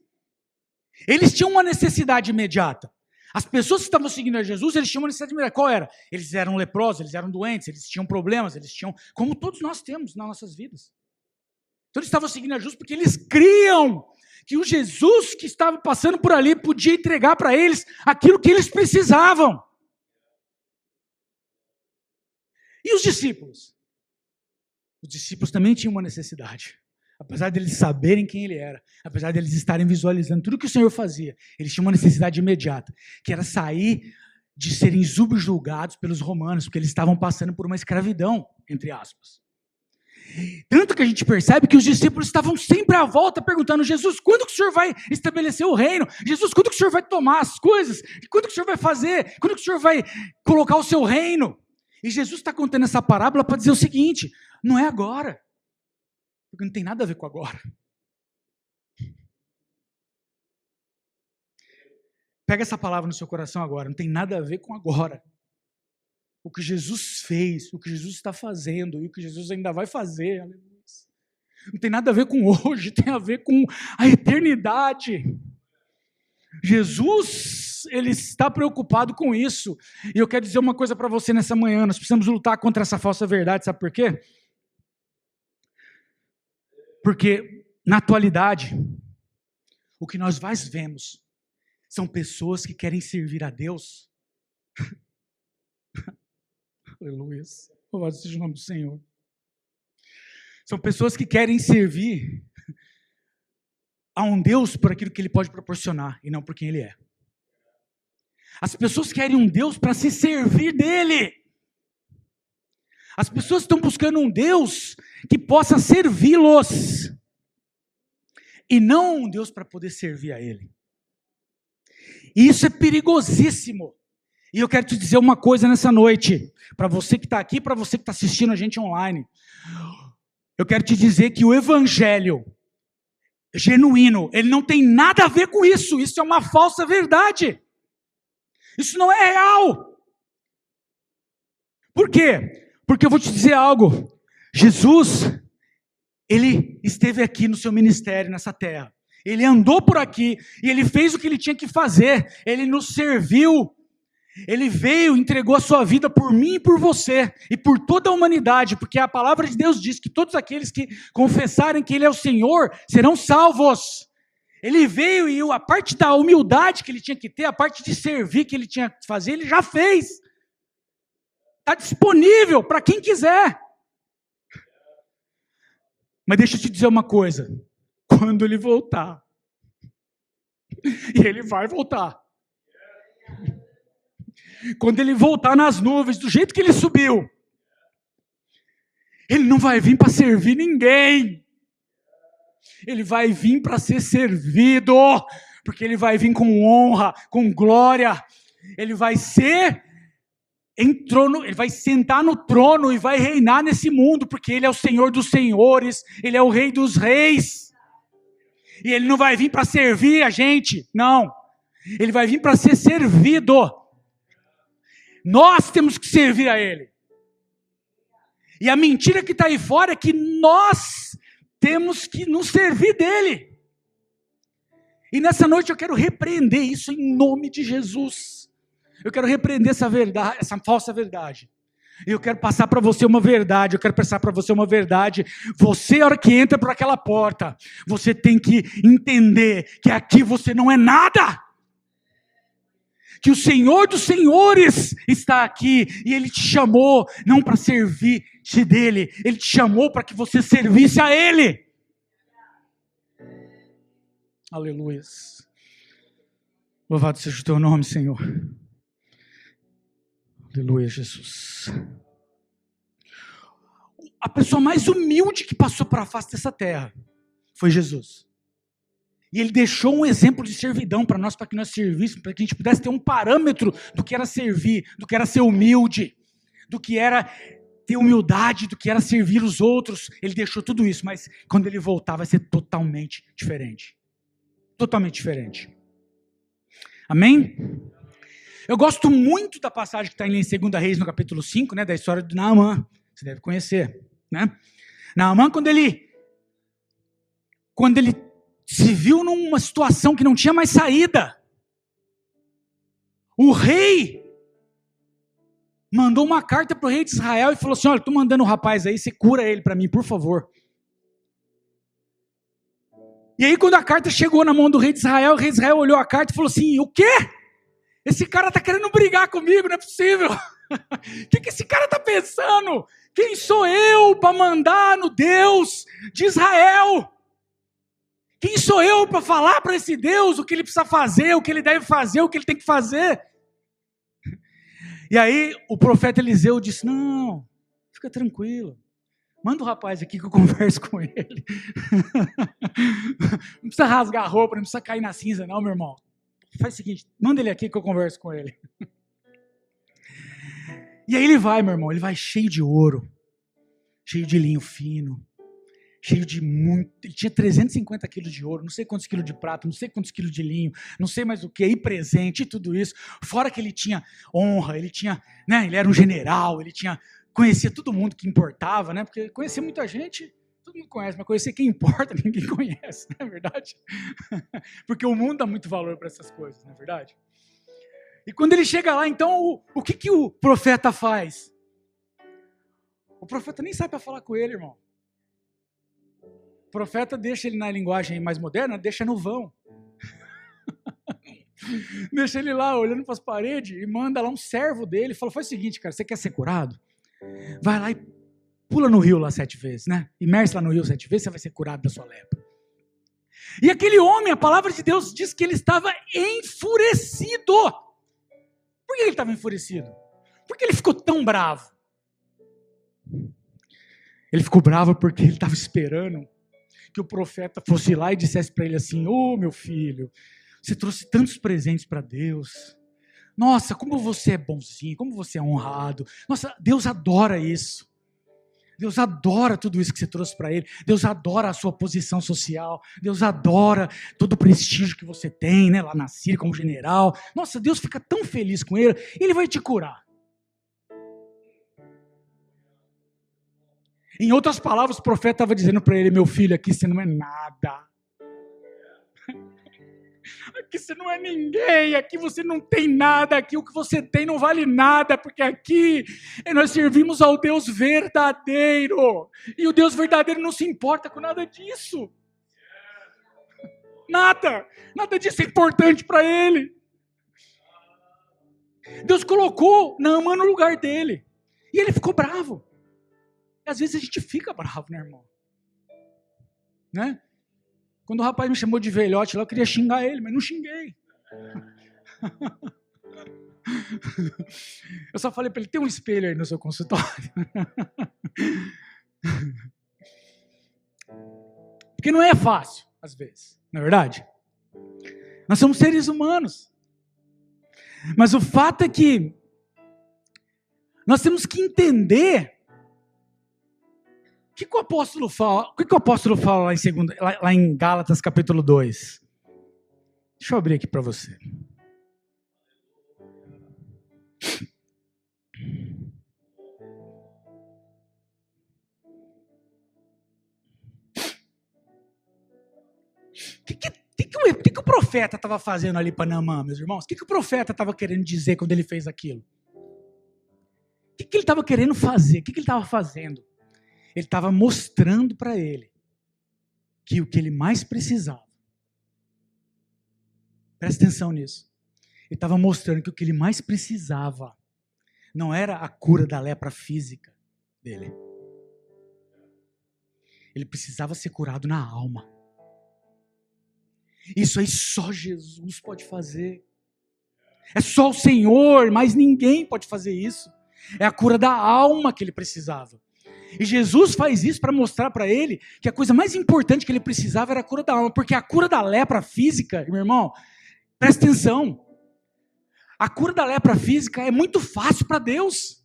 Eles tinham uma necessidade imediata. As pessoas que estavam seguindo a Jesus, eles tinham uma necessidade imediata. Qual era? Eles eram leprosos, eles eram doentes, eles tinham problemas, eles tinham, como todos nós temos nas nossas vidas. Então eles estavam seguindo a Jesus porque eles criam que o Jesus que estava passando por ali podia entregar para eles aquilo que eles precisavam. E os discípulos? Os discípulos também tinham uma necessidade. Apesar de eles saberem quem ele era, apesar de eles estarem visualizando tudo que o Senhor fazia, eles tinham uma necessidade imediata, que era sair de serem subjugados pelos romanos, porque eles estavam passando por uma escravidão, entre aspas. Tanto que a gente percebe que os discípulos estavam sempre à volta perguntando: Jesus, quando que o Senhor vai estabelecer o reino? Jesus, quando que o Senhor vai tomar as coisas? Quando que o Senhor vai fazer? Quando que o Senhor vai colocar o seu reino? E Jesus está contando essa parábola para dizer o seguinte: não é agora, porque não tem nada a ver com agora. Pega essa palavra no seu coração agora, não tem nada a ver com agora. O que Jesus fez, o que Jesus está fazendo e o que Jesus ainda vai fazer, aleluia. Não tem nada a ver com hoje, tem a ver com a eternidade. Jesus, ele está preocupado com isso. E eu quero dizer uma coisa para você nessa manhã: nós precisamos lutar contra essa falsa verdade, sabe por quê? Porque, na atualidade, o que nós mais vemos são pessoas que querem servir a Deus. Aleluia. Louvado seja o nome do Senhor. São pessoas que querem servir a um Deus por aquilo que Ele pode proporcionar e não por quem Ele é. As pessoas querem um Deus para se servir dEle. As pessoas estão buscando um Deus que possa servi-los e não um Deus para poder servir a Ele. E isso é perigosíssimo. E eu quero te dizer uma coisa nessa noite, para você que está aqui, para você que está assistindo a gente online. Eu quero te dizer que o evangelho genuíno, ele não tem nada a ver com isso. Isso é uma falsa verdade. Isso não é real. Por quê? Porque eu vou te dizer algo. Jesus, ele esteve aqui no seu ministério, nessa terra. Ele andou por aqui e ele fez o que ele tinha que fazer. Ele nos serviu. Ele veio, entregou a sua vida por mim e por você, e por toda a humanidade, porque a palavra de Deus diz que todos aqueles que confessarem que Ele é o Senhor, serão salvos. Ele veio e a parte da humildade que Ele tinha que ter, a parte de servir que Ele tinha que fazer, Ele já fez. Está disponível para quem quiser. Mas deixa eu te dizer uma coisa, quando Ele voltar, e Ele vai voltar, quando Ele voltar nas nuvens, do jeito que Ele subiu, Ele não vai vir para servir ninguém. Ele vai vir para ser servido, porque Ele vai vir com honra, com glória. Ele vai ser em trono, Ele vai sentar no trono e vai reinar nesse mundo, porque Ele é o Senhor dos senhores, Ele é o Rei dos reis. E Ele não vai vir para servir a gente, não. Ele vai vir para ser servido. Nós temos que servir a Ele. E a mentira que está aí fora é que nós temos que nos servir dEle. E nessa noite eu quero repreender isso em nome de Jesus. Eu quero repreender essa verdade, essa falsa verdade. E eu quero passar para você uma verdade. Você, a hora que entra por aquela porta, você tem que entender que aqui você não é nada. Que o Senhor dos senhores está aqui e Ele te chamou não para servir-te dele, Ele te chamou para que você servisse a Ele. Aleluias. Louvado seja o teu nome, Senhor. Aleluia, Jesus. A pessoa mais humilde que passou para a face dessa terra foi Jesus. E ele deixou um exemplo de servidão para nós, para que nós servíssemos, para que a gente pudesse ter um parâmetro do que era servir, do que era ser humilde, do que era ter humildade, do que era servir os outros. Ele deixou tudo isso, mas quando ele voltar vai ser totalmente diferente. Totalmente diferente. Amém? Eu gosto muito da passagem que está em 2 Reis, no capítulo 5, né, da história de Naamã. Você deve conhecer, né? Naamã, quando ele se viu numa situação que não tinha mais saída, o rei mandou uma carta para o rei de Israel e falou assim: olha, estou mandando um rapaz aí, você cura ele para mim, por favor. E aí quando a carta chegou na mão do rei de Israel, o rei de Israel olhou a carta e falou assim: o quê? Esse cara está querendo brigar comigo, não é possível. O que esse cara está pensando? Quem sou eu para mandar no Deus de Israel? Quem sou eu para falar para esse Deus o que ele precisa fazer, o que ele deve fazer, o que ele tem que fazer? E aí o profeta Eliseu disse: não, fica tranquilo. Manda o rapaz aqui que eu converso com ele. Não precisa rasgar a roupa, não precisa cair na cinza não, meu irmão. Faz o seguinte, manda ele aqui que eu converso com ele. E aí ele vai, meu irmão, ele vai cheio de ouro, cheio de linho fino, cheio de muito, ele tinha 350 quilos de ouro, não sei quantos quilos de prata, não sei quantos quilos de linho, não sei mais o que, e presente, e tudo isso, fora que ele tinha honra, ele tinha, né, ele era um general, ele conhecia todo mundo que importava, né, porque conhecia muita gente, todo mundo conhece, mas conhecer quem importa, ninguém conhece, não é verdade? Porque o mundo dá muito valor para essas coisas, não é verdade? E quando ele chega lá, então, o que o profeta faz? O profeta nem sabe para falar com ele, irmão. O profeta deixa ele na linguagem mais moderna, deixa no vão. Deixa ele lá olhando para as paredes e manda lá um servo dele e fala: faz o seguinte, cara, você quer ser curado? Vai lá e pula no rio lá 7 vezes, né? Imerse lá no rio 7 vezes, você vai ser curado da sua lepra. E aquele homem, a palavra de Deus diz que ele estava enfurecido. Por que ele estava enfurecido? Por que ele ficou tão bravo? Ele ficou bravo porque ele estava esperando que o profeta fosse lá e dissesse para ele assim: ô meu filho, você trouxe tantos presentes para Deus. Nossa, como você é bonzinho, como você é honrado. Nossa, Deus adora isso. Deus adora tudo isso que você trouxe para ele. Deus adora a sua posição social. Deus adora todo o prestígio que você tem, né, lá na Síria como general. Nossa, Deus fica tão feliz com ele. Ele vai te curar. Em outras palavras, o profeta estava dizendo para ele: meu filho, aqui você não é nada. Aqui você não é ninguém, aqui você não tem nada, aqui o que você tem não vale nada, porque aqui nós servimos ao Deus verdadeiro, e o Deus verdadeiro não se importa com nada disso. Nada disso é importante para ele. Deus colocou Naamã no lugar dele, e ele ficou bravo. E às vezes a gente fica bravo, né, irmão? Né? Quando o rapaz me chamou de velhote lá, eu queria xingar ele, mas não xinguei. Eu só falei para ele: tem um espelho aí no seu consultório. Porque não é fácil, às vezes, não é verdade? Nós somos seres humanos. Mas o fato é que nós temos que entender o que o apóstolo fala lá em Gálatas capítulo 2. Deixa eu abrir aqui para você. O que o profeta estava fazendo ali para Naamã, meus irmãos? O que o profeta estava querendo dizer quando ele fez aquilo? O que ele estava querendo fazer? O que ele estava fazendo? Ele estava mostrando para ele que o que ele mais precisava, presta atenção nisso, ele estava mostrando que o que ele mais precisava não era a cura da lepra física dele. Ele precisava ser curado na alma. Isso aí só Jesus pode fazer. É só o Senhor, mas ninguém pode fazer isso. É a cura da alma que ele precisava. E Jesus faz isso para mostrar para ele que a coisa mais importante que ele precisava era a cura da alma, porque a cura da lepra física, meu irmão, presta atenção, a cura da lepra física é muito fácil para Deus.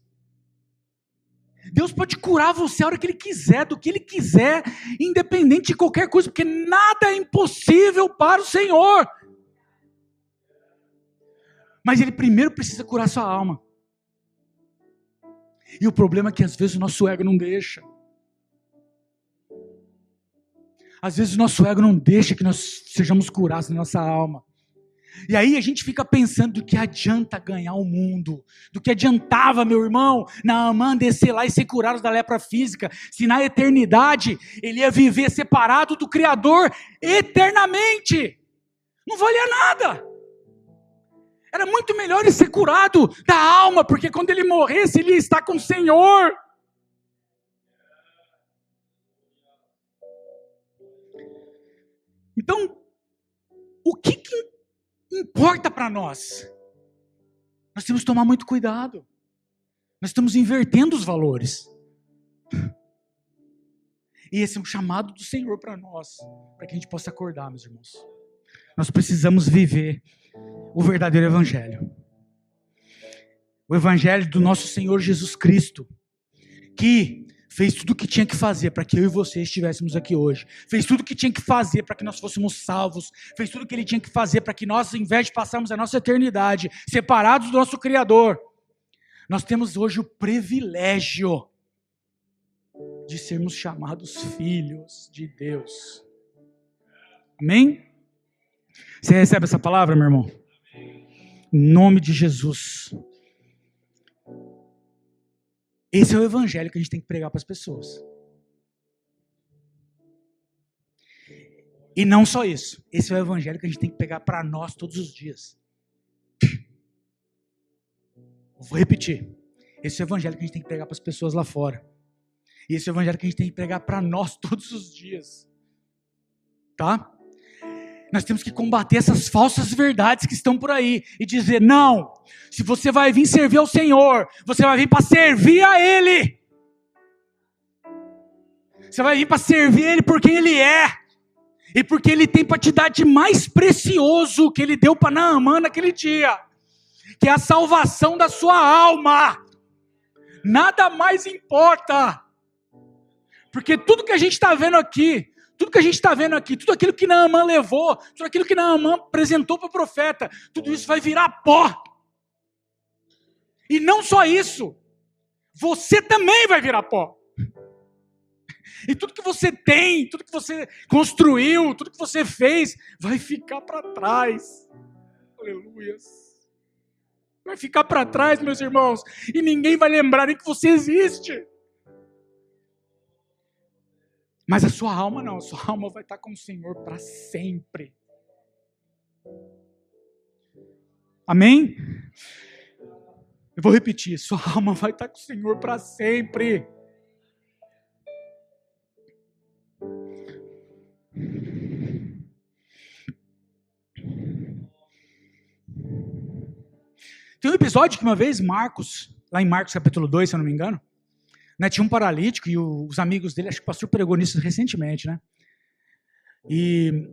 Deus pode curar você a hora que Ele quiser, do que Ele quiser, independente de qualquer coisa, porque nada é impossível para o Senhor. Mas Ele primeiro precisa curar sua alma. E o problema é que às vezes o nosso ego não deixa. Às vezes o nosso ego não deixa que nós sejamos curados na nossa alma. E aí a gente fica pensando do que adianta ganhar o mundo, do que adiantava, meu irmão, Naamã descer lá e ser curado da lepra física, se na eternidade ele ia viver separado do Criador eternamente. Não valia nada. Era muito melhor ele ser curado da alma, porque quando ele morresse, ele ia estar com o Senhor. Então, o que importa para nós? Nós temos que tomar muito cuidado. Nós estamos invertendo os valores. E esse é um chamado do Senhor para nós, para que a gente possa acordar, meus irmãos. Nós precisamos viver o verdadeiro evangelho. O evangelho do nosso Senhor Jesus Cristo, que fez tudo o que tinha que fazer para que eu e você estivéssemos aqui hoje. Fez tudo o que tinha que fazer para que nós fôssemos salvos. Fez tudo o que Ele tinha que fazer para que nós, ao invés de passarmos a nossa eternidade separados do nosso Criador, nós temos hoje o privilégio de sermos chamados filhos de Deus. Amém? Você recebe essa palavra, meu irmão? Em nome de Jesus. Esse é o evangelho que a gente tem que pregar para as pessoas. E não só isso. Esse é o evangelho que a gente tem que pegar para nós todos os dias. Vou repetir. Esse é o evangelho que a gente tem que pregar para as pessoas lá fora. E esse é o evangelho que a gente tem que pregar para nós todos os dias. Tá? Nós temos que combater essas falsas verdades que estão por aí e dizer, não, se você vai vir servir ao Senhor, você vai vir para servir a Ele. Você vai vir para servir Ele por quem Ele é. E porque Ele tem para te dar de mais precioso que Ele deu para Naamã naquele dia, que é a salvação da sua alma. Nada mais importa. Porque tudo que a gente está vendo aqui, tudo aquilo que Naamã levou, tudo aquilo que Naamã apresentou para o profeta, tudo isso vai virar pó. E não só isso, você também vai virar pó. E tudo que você tem, tudo que você construiu, tudo que você fez, vai ficar para trás. Aleluia. Vai ficar para trás, meus irmãos, e ninguém vai lembrar nem que você existe. Mas a sua alma não, a sua alma vai estar com o Senhor para sempre. Amém? Eu vou repetir, sua alma vai estar com o Senhor para sempre. Tem um episódio que uma vez Marcos, lá em Marcos capítulo 2, se eu não me engano, né, tinha um paralítico e os amigos dele, acho que o pastor pregou nisso recentemente, né? E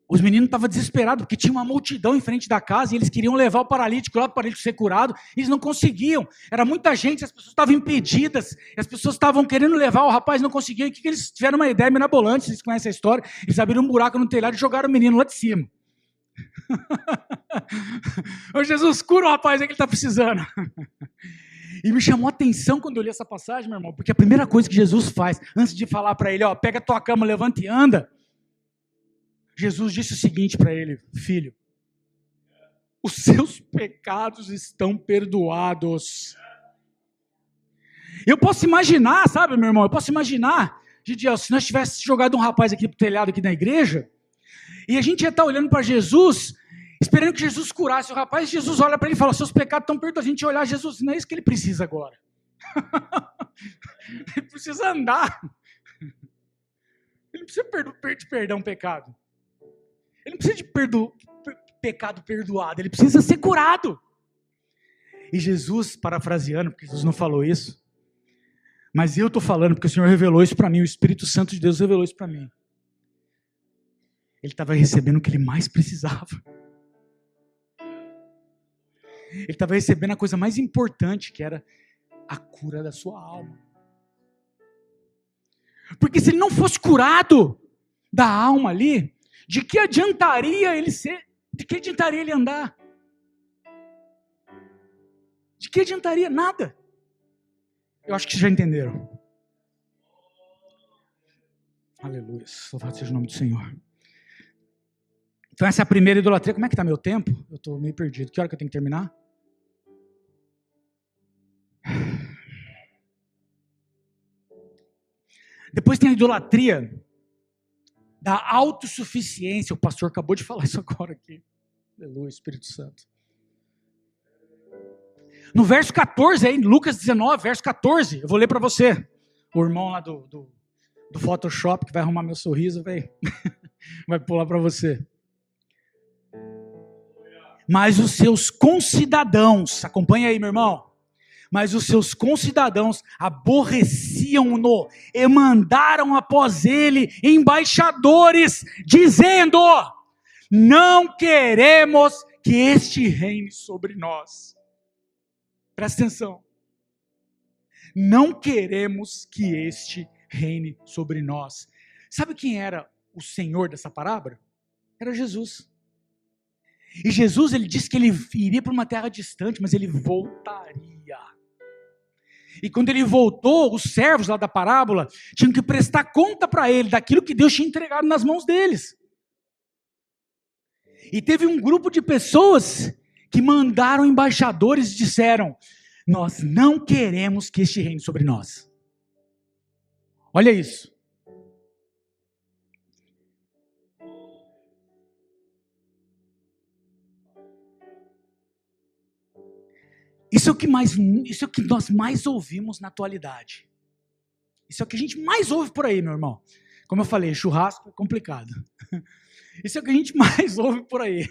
os meninos estavam desesperados, porque tinha uma multidão em frente da casa e eles queriam levar o paralítico lá para o paralítico ser curado, e eles não conseguiam. Era muita gente, as pessoas estavam impedidas, as pessoas estavam querendo levar, o rapaz não conseguia. E o que eles tiveram uma ideia mirabolante, vocês conhecem a história, eles abriram um buraco no telhado e jogaram o menino lá de cima. Ô Jesus, cura o rapaz aí que ele está precisando. E me chamou a atenção quando eu li essa passagem, meu irmão, porque a primeira coisa que Jesus faz, antes de falar para ele, ó, pega a tua cama, levanta e anda, Jesus disse o seguinte para ele, filho, os seus pecados estão perdoados. Eu posso imaginar, sabe, meu irmão, Gidiel, se nós tivéssemos jogado um rapaz aqui pro telhado aqui na igreja, e a gente ia estar olhando para Jesus, esperando que Jesus curasse o rapaz, Jesus olha para ele e fala, seus pecados estão perdoados. A gente ia olhar Jesus, não é isso que ele precisa agora. Ele precisa andar. Ele não precisa pedir perdão pecado. Ele não precisa de pecado perdoado, ele precisa ser curado. E Jesus, parafraseando, porque Jesus não falou isso, mas eu estou falando porque o Senhor revelou isso para mim, o Espírito Santo de Deus revelou isso para mim. Ele estava recebendo o que ele mais precisava. Ele estava recebendo a coisa mais importante, que era a cura da sua alma. Porque se ele não fosse curado da alma ali, de que adiantaria ele ser? De que adiantaria ele andar? De que adiantaria? Nada. Eu acho que vocês já entenderam. Aleluia. Louvado seja o nome do Senhor. Então essa é a primeira idolatria. Como é que está meu tempo? Eu estou meio perdido. Que hora que eu tenho que terminar? Depois tem a idolatria da autossuficiência. O pastor acabou de falar isso agora aqui. Aleluia, Espírito Santo. No verso 14, aí, Lucas 19, verso 14, eu vou ler para você. O irmão lá do Photoshop, que vai arrumar meu sorriso, vai pular para você. Mas os seus concidadãos, acompanha aí, meu irmão. Mas os seus concidadãos aborreciam-no e mandaram após ele embaixadores, dizendo: não queremos que este reine sobre nós. Presta atenção. Não queremos que este reine sobre nós. Sabe quem era o Senhor dessa parábola? Era Jesus. E Jesus, ele disse que ele iria para uma terra distante, mas ele voltaria. E quando ele voltou, os servos lá da parábola tinham que prestar conta para ele daquilo que Deus tinha entregado nas mãos deles. E teve um grupo de pessoas que mandaram embaixadores e disseram: nós não queremos que este reine sobre nós. Olha isso. Isso é o que nós mais ouvimos na atualidade. Isso é o que a gente mais ouve por aí, meu irmão. Como eu falei, churrasco é complicado. Isso é o que a gente mais ouve por aí.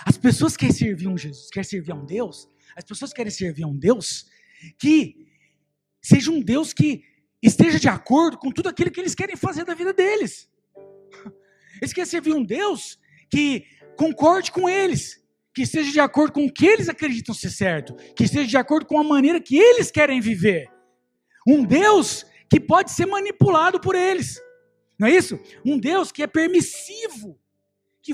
As pessoas querem servir um Jesus, querem servir a um Deus. As pessoas querem servir a um Deus que seja um Deus que esteja de acordo com tudo aquilo que eles querem fazer da vida deles. Eles querem servir um Deus que concorde com eles, que esteja de acordo com o que eles acreditam ser certo, que esteja de acordo com a maneira que eles querem viver. Um Deus que pode ser manipulado por eles. Não é isso? Um Deus que é permissivo, que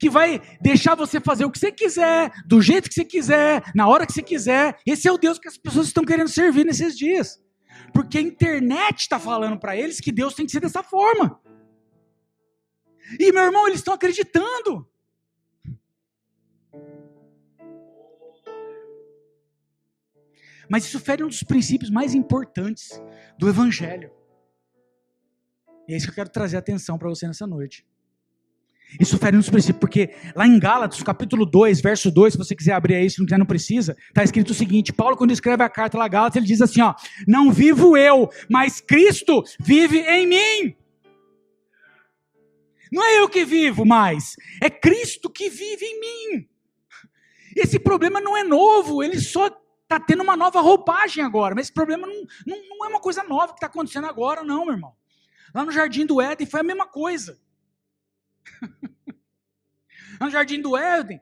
vai deixar você fazer o que você quiser, do jeito que você quiser, na hora que você quiser. Esse é o Deus que as pessoas estão querendo servir nesses dias. Porque a internet está falando para eles que Deus tem que ser dessa forma. E, meu irmão, eles estão acreditando. Mas isso fere um dos princípios mais importantes do Evangelho. E é isso que eu quero trazer atenção para você nessa noite. Isso fere um dos princípios, porque lá em Gálatas, capítulo 2, verso 2, se você quiser abrir aí, se não quiser não precisa, está escrito o seguinte: Paulo, quando escreve a carta lá a Gálatas, ele diz assim, ó: não vivo eu, mas Cristo vive em mim. Não é eu que vivo mais, é Cristo que vive em mim. Esse problema não é novo, ele só está tendo uma nova roupagem agora, mas esse problema não é uma coisa nova que está acontecendo agora, não, meu irmão. Lá no Jardim do Éden foi a mesma coisa. No Jardim do Éden,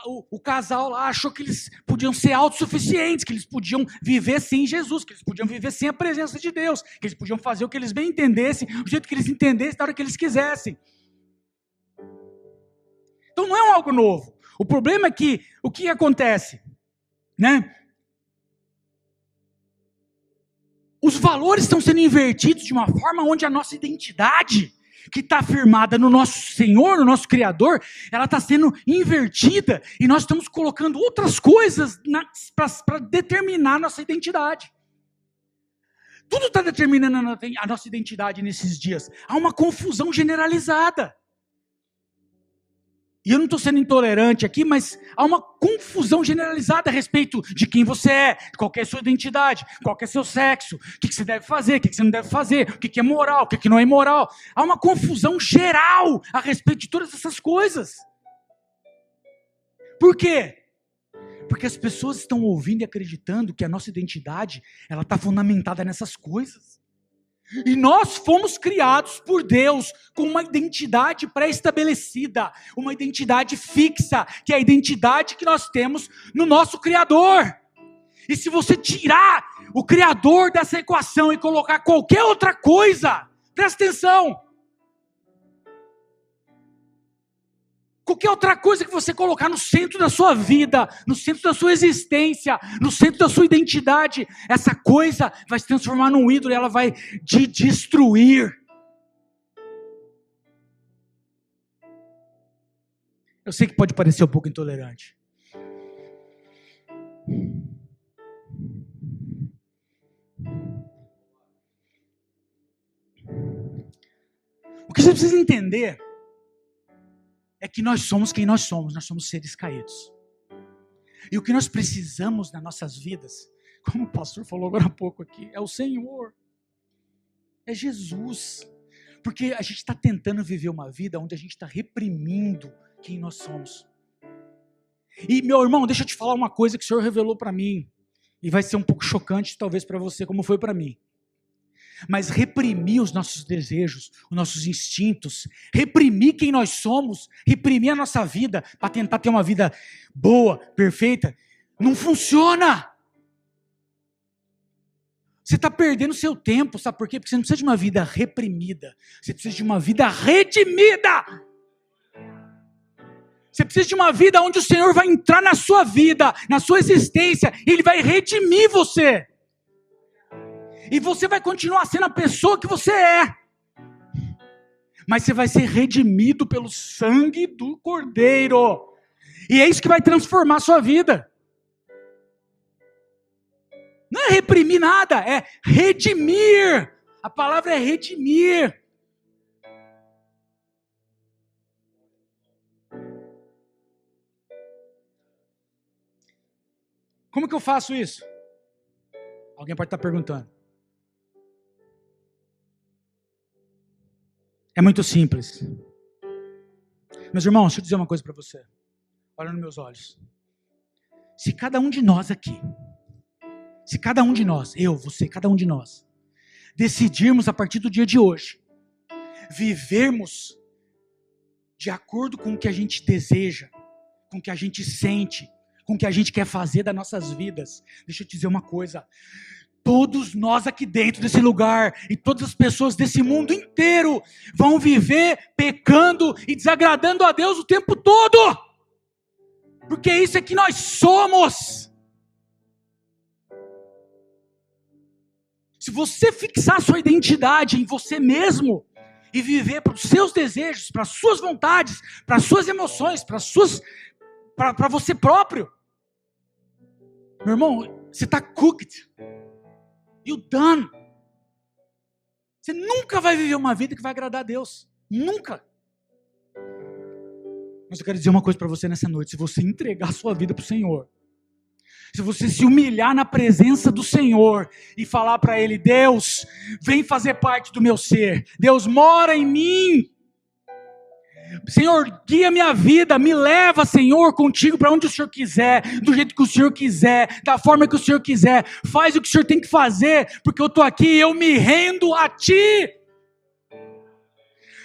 o casal lá achou que eles podiam ser autossuficientes, que eles podiam viver sem Jesus, que eles podiam viver sem a presença de Deus, que eles podiam fazer o que eles bem entendessem, do jeito que eles entendessem, da hora que eles quisessem. Então não é algo novo. O problema é que, o que acontece? Né? Os valores estão sendo invertidos de uma forma onde a nossa identidade, que está firmada no nosso Senhor, no nosso Criador, ela está sendo invertida e nós estamos colocando outras coisas para determinar a nossa identidade. Tudo está determinando a nossa identidade nesses dias. Há uma confusão generalizada. E eu não estou sendo intolerante aqui, mas há uma confusão generalizada a respeito de quem você é, qual que é a sua identidade, qual que é o seu sexo, o que você deve fazer, o que você não deve fazer, o que é moral, o que não é imoral. Há uma confusão geral a respeito de todas essas coisas. Por quê? Porque as pessoas estão ouvindo e acreditando que a nossa identidade ela está fundamentada nessas coisas. E nós fomos criados por Deus com uma identidade pré-estabelecida, uma identidade fixa, que é a identidade que nós temos no nosso Criador. E se você tirar o Criador dessa equação e colocar qualquer outra coisa, presta atenção, qualquer outra coisa que você colocar no centro da sua vida, no centro da sua existência, no centro da sua identidade, essa coisa vai se transformar num ídolo e ela vai te destruir. Eu sei que pode parecer um pouco intolerante. O que você precisa entender é que nós somos quem nós somos seres caídos. E o que nós precisamos nas nossas vidas, como o pastor falou agora há pouco aqui, é o Senhor, é Jesus. Porque a gente está tentando viver uma vida onde a gente está reprimindo quem nós somos. E meu irmão, deixa eu te falar uma coisa que o Senhor revelou para mim, e vai ser um pouco chocante talvez para você, como foi para mim. Mas reprimir os nossos desejos, os nossos instintos, reprimir quem nós somos, reprimir a nossa vida, para tentar ter uma vida boa, perfeita, não funciona. Você está perdendo seu tempo, sabe por quê? Porque você não precisa de uma vida reprimida, você precisa de uma vida redimida. Você precisa de uma vida onde o Senhor vai entrar na sua vida, na sua existência, e Ele vai redimir você. E você vai continuar sendo a pessoa que você é. Mas você vai ser redimido pelo sangue do Cordeiro. E é isso que vai transformar a sua vida. Não é reprimir nada, é redimir. A palavra é redimir. Como que eu faço isso? Alguém pode estar perguntando. É muito simples. Meus irmãos, deixa eu dizer uma coisa para você. Olha nos meus olhos. Se cada um de nós aqui, se cada um de nós, eu, você, cada um de nós, decidirmos a partir do dia de hoje, vivermos de acordo com o que a gente deseja, com o que a gente sente, com o que a gente quer fazer das nossas vidas, deixa eu te dizer uma coisa. Todos nós aqui dentro desse lugar e todas as pessoas desse mundo inteiro vão viver pecando e desagradando a Deus o tempo todo. Porque isso é que nós somos. Se você fixar sua identidade em você mesmo e viver para os seus desejos, para as suas vontades, para as suas emoções, para você próprio, meu irmão, você está cooked. You done. Você nunca vai viver uma vida que vai agradar a Deus. Nunca. Mas eu quero dizer uma coisa para você nessa noite. Se você entregar a sua vida para o Senhor, se você se humilhar na presença do Senhor e falar para Ele, Deus, vem fazer parte do meu ser. Deus, mora em mim. Senhor, guia minha vida, me leva, Senhor, contigo para onde o Senhor quiser, do jeito que o Senhor quiser, da forma que o Senhor quiser. Faz o que o Senhor tem que fazer, porque eu estou aqui e eu me rendo a Ti.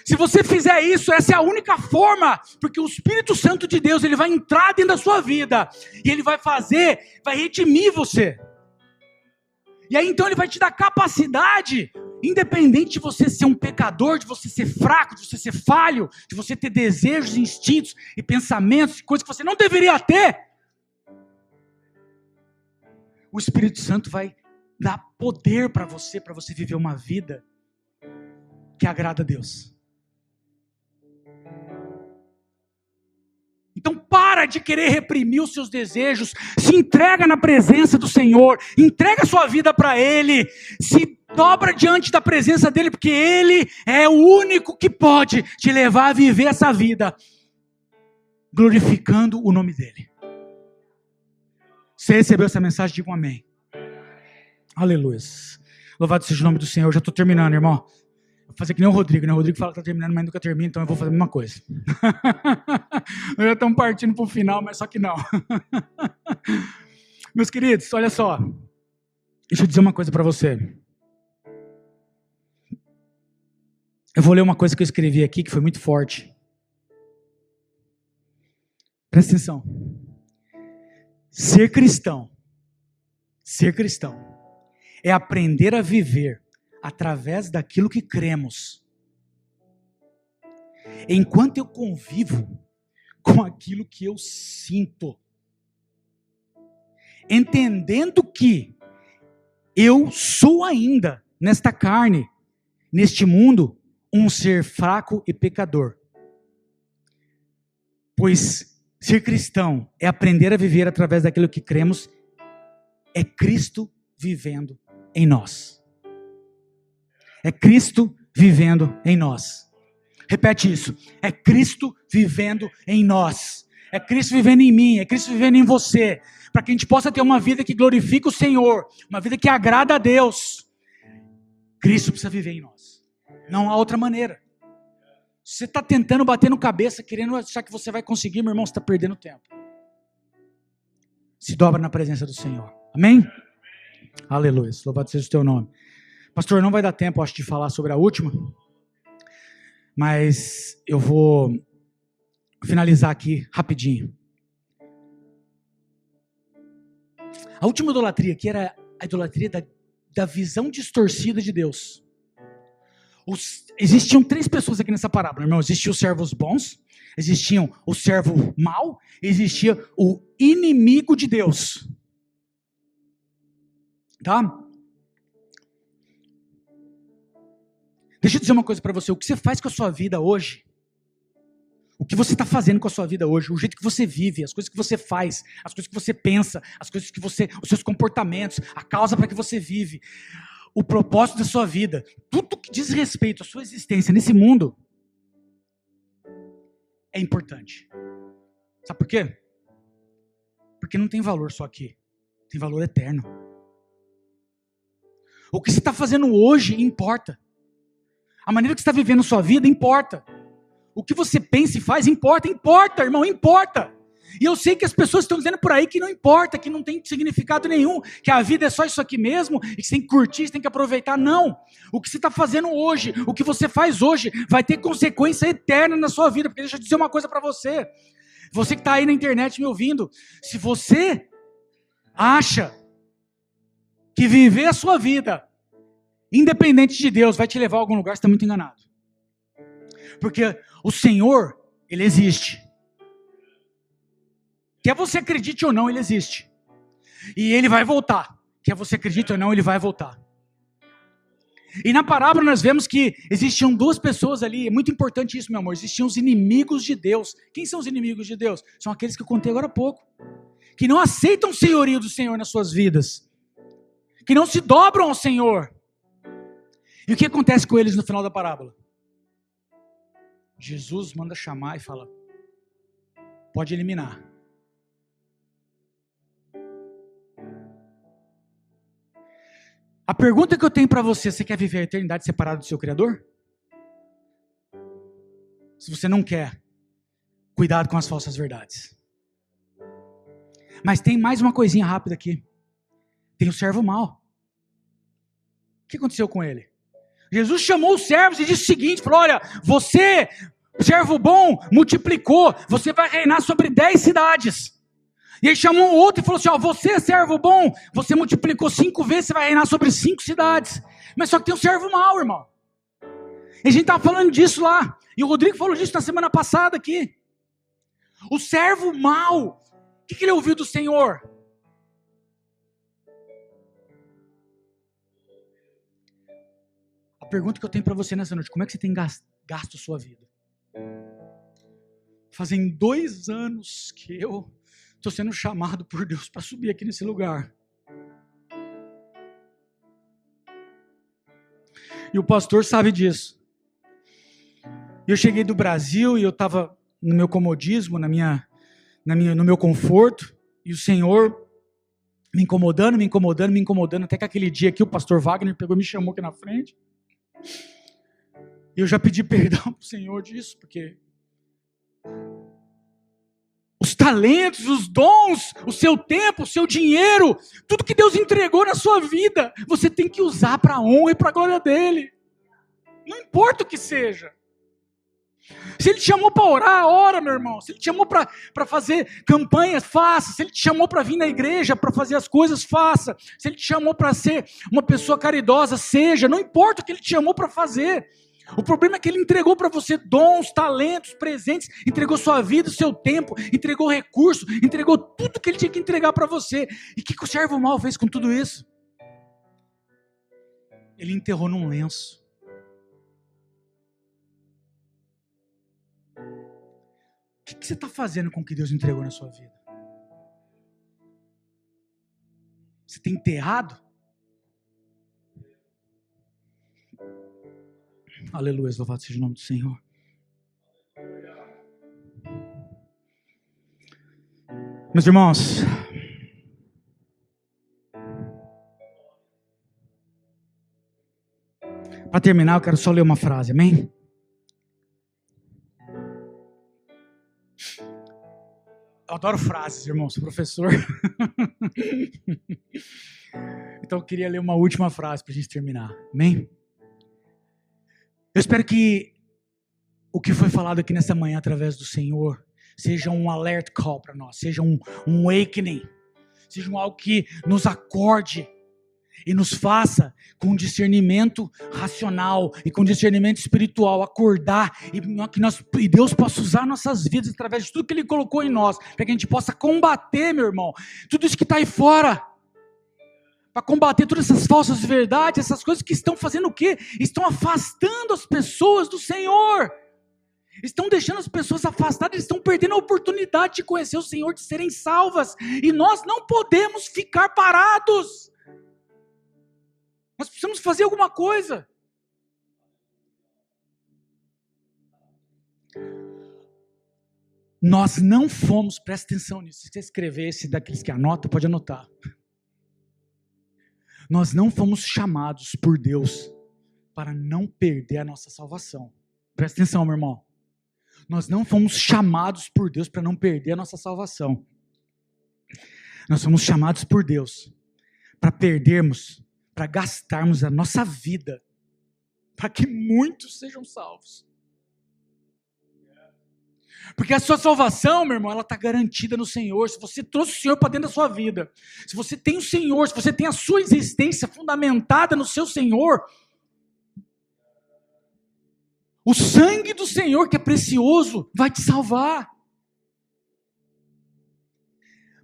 Se você fizer isso, essa é a única forma, porque o Espírito Santo de Deus, ele vai entrar dentro da sua vida, e ele vai redimir você. E aí então ele vai te dar capacidade, independente de você ser um pecador, de você ser fraco, de você ser falho, de você ter desejos, instintos e pensamentos, coisas que você não deveria ter. O Espírito Santo vai dar poder para você viver uma vida que agrada a Deus. Então para de querer reprimir os seus desejos, se entrega na presença do Senhor, entrega a sua vida para Ele, se dobra diante da presença dEle, porque Ele é o único que pode te levar a viver essa vida. glorificando o nome dele. Você recebeu essa mensagem? Diga um amém. Aleluia. Louvado seja o nome do Senhor. Eu já estou terminando, irmão. Vou fazer que nem o Rodrigo, né? O Rodrigo fala que está terminando, mas nunca termina, então eu vou fazer a mesma coisa. Nós já estamos partindo para o final, mas só que não. Meus queridos, olha só. Deixa eu dizer uma coisa para você. Eu vou ler uma coisa que eu escrevi aqui, que foi muito forte. Presta atenção. Ser cristão é aprender a viver através daquilo que cremos, enquanto eu convivo com aquilo que eu sinto, entendendo que eu sou ainda, nesta carne, neste mundo, um ser fraco e pecador. Pois ser cristão é aprender a viver através daquilo que cremos, é Cristo vivendo em nós. É Cristo vivendo em nós. Repete isso. É Cristo vivendo em nós. É Cristo vivendo em mim. É Cristo vivendo em você. Para que a gente possa ter uma vida que glorifica o Senhor. Uma vida que agrada a Deus. Cristo precisa viver em nós. Não há outra maneira. Você está tentando bater no cabeça, querendo achar que você vai conseguir, meu irmão, você está perdendo tempo. Se dobra na presença do Senhor. Amém? Aleluia. Louvado seja o teu nome. Pastor, não vai dar tempo, acho, de falar sobre a última, mas eu vou finalizar aqui rapidinho. A última idolatria aqui era a idolatria da visão distorcida de Deus. Existiam 3 pessoas aqui nessa parábola, irmão. Existiam os servos bons, existiam o servo mau, existia o inimigo de Deus. Tá? Deixa eu dizer uma coisa para você. O que você faz com a sua vida hoje, o que você está fazendo com a sua vida hoje, o jeito que você vive, as coisas que você faz, as coisas que você pensa, as coisas que você, os seus comportamentos, a causa para que você vive, o propósito da sua vida, tudo que diz respeito à sua existência nesse mundo é importante. Sabe por quê? Porque não tem valor só aqui, tem valor eterno. O que você está fazendo hoje importa. A maneira que você está vivendo a sua vida importa. O que você pensa e faz importa, irmão, importa. E eu sei que as pessoas estão dizendo por aí que não importa, que não tem significado nenhum, que a vida é só isso aqui mesmo, e que você tem que curtir, você tem que aproveitar. Não. O que você está fazendo hoje, o que você faz hoje, vai ter consequência eterna na sua vida. Porque deixa eu dizer uma coisa para você. Você que está aí na internet me ouvindo, se você acha que viver a sua vida independente de Deus vai te levar a algum lugar, você está muito enganado. Porque o Senhor, Ele existe. Quer você acredite ou não, Ele existe. E Ele vai voltar. Quer você acredite ou não, Ele vai voltar. E na parábola nós vemos que existiam 2 pessoas ali, é muito importante isso, meu amor, existiam os inimigos de Deus. Quem são os inimigos de Deus? São aqueles que eu contei agora há pouco. Que não aceitam o senhorio do Senhor nas suas vidas. Que não se dobram ao Senhor. E o que acontece com eles no final da parábola? Jesus manda chamar e fala, pode eliminar. A pergunta que eu tenho para você, você quer viver a eternidade separado do seu Criador? Se você não quer, cuidado com as falsas verdades. Mas tem mais uma coisinha rápida aqui. Tem o servo mau. O que aconteceu com ele? Jesus chamou os servos e disse o seguinte, falou, olha, você, servo bom, multiplicou, você vai reinar sobre 10 cidades. E ele chamou um outro e falou assim, ó, você, servo bom, você multiplicou 5 vezes, você vai reinar sobre 5 cidades. Mas só que tem um servo mau, irmão. E a gente estava falando disso lá, e o Rodrigo falou disso na semana passada aqui. O servo mau, o que ele ouviu do Senhor? A pergunta que eu tenho para você nessa noite, como é que você tem gasto a sua vida? Fazem 2 anos que eu estou sendo chamado por Deus para subir aqui nesse lugar. E o pastor sabe disso. Eu cheguei do Brasil e eu estava no meu comodismo, no meu conforto, e o Senhor me incomodando, até que aquele dia aqui o pastor Wagner pegou e me chamou aqui na frente. E eu já pedi perdão para o Senhor disso, porque os talentos, os dons, o seu tempo, o seu dinheiro, tudo que Deus entregou na sua vida, você tem que usar para a honra e para a glória dele. Não importa o que seja. Se ele te chamou para orar, ora, meu irmão. Se ele te chamou para fazer campanhas, faça. Se ele te chamou para vir na igreja, para fazer as coisas, faça. Se ele te chamou para ser uma pessoa caridosa, seja. Não importa o que ele te chamou para fazer. O problema é que ele entregou para você dons, talentos, presentes, entregou sua vida, seu tempo, entregou recursos, entregou tudo que ele tinha que entregar para você. E o que o servo mau fez com tudo isso? Ele enterrou num lenço. O que você está fazendo com o que Deus entregou na sua vida? Você tem enterrado? Aleluia, louvado seja o nome do Senhor. Meus irmãos, para terminar, eu quero só ler uma frase, amém? Eu adoro frases, irmão, sou professor. Então eu queria ler uma última frase para a gente terminar, amém? Eu espero que o que foi falado aqui nessa manhã através do Senhor seja um alert call para nós, seja um awakening, seja algo que nos acorde e nos faça com discernimento racional e com discernimento espiritual acordar e Deus possa usar nossas vidas através de tudo que Ele colocou em nós, para que a gente possa combater, meu irmão, tudo isso que está aí fora, para combater todas essas falsas verdades, essas coisas que estão fazendo o quê? Estão afastando as pessoas do Senhor, estão deixando as pessoas afastadas, estão perdendo a oportunidade de conhecer o Senhor, de serem salvas, e nós não podemos ficar parados. Nós precisamos fazer alguma coisa. Nós não fomos, presta atenção nisso, se você escrever esse daqueles que anotam, pode anotar. Nós não fomos chamados por Deus para não perder a nossa salvação. Presta atenção, meu irmão. Nós não fomos chamados por Deus para não perder a nossa salvação. Nós fomos chamados por Deus para perdermos, para gastarmos a nossa vida, para que muitos sejam salvos. Porque a sua salvação, meu irmão, ela está garantida no Senhor. Se você trouxe o Senhor para dentro da sua vida, se você tem o Senhor, se você tem a sua existência fundamentada no seu Senhor, o sangue do Senhor, que é precioso, vai te salvar.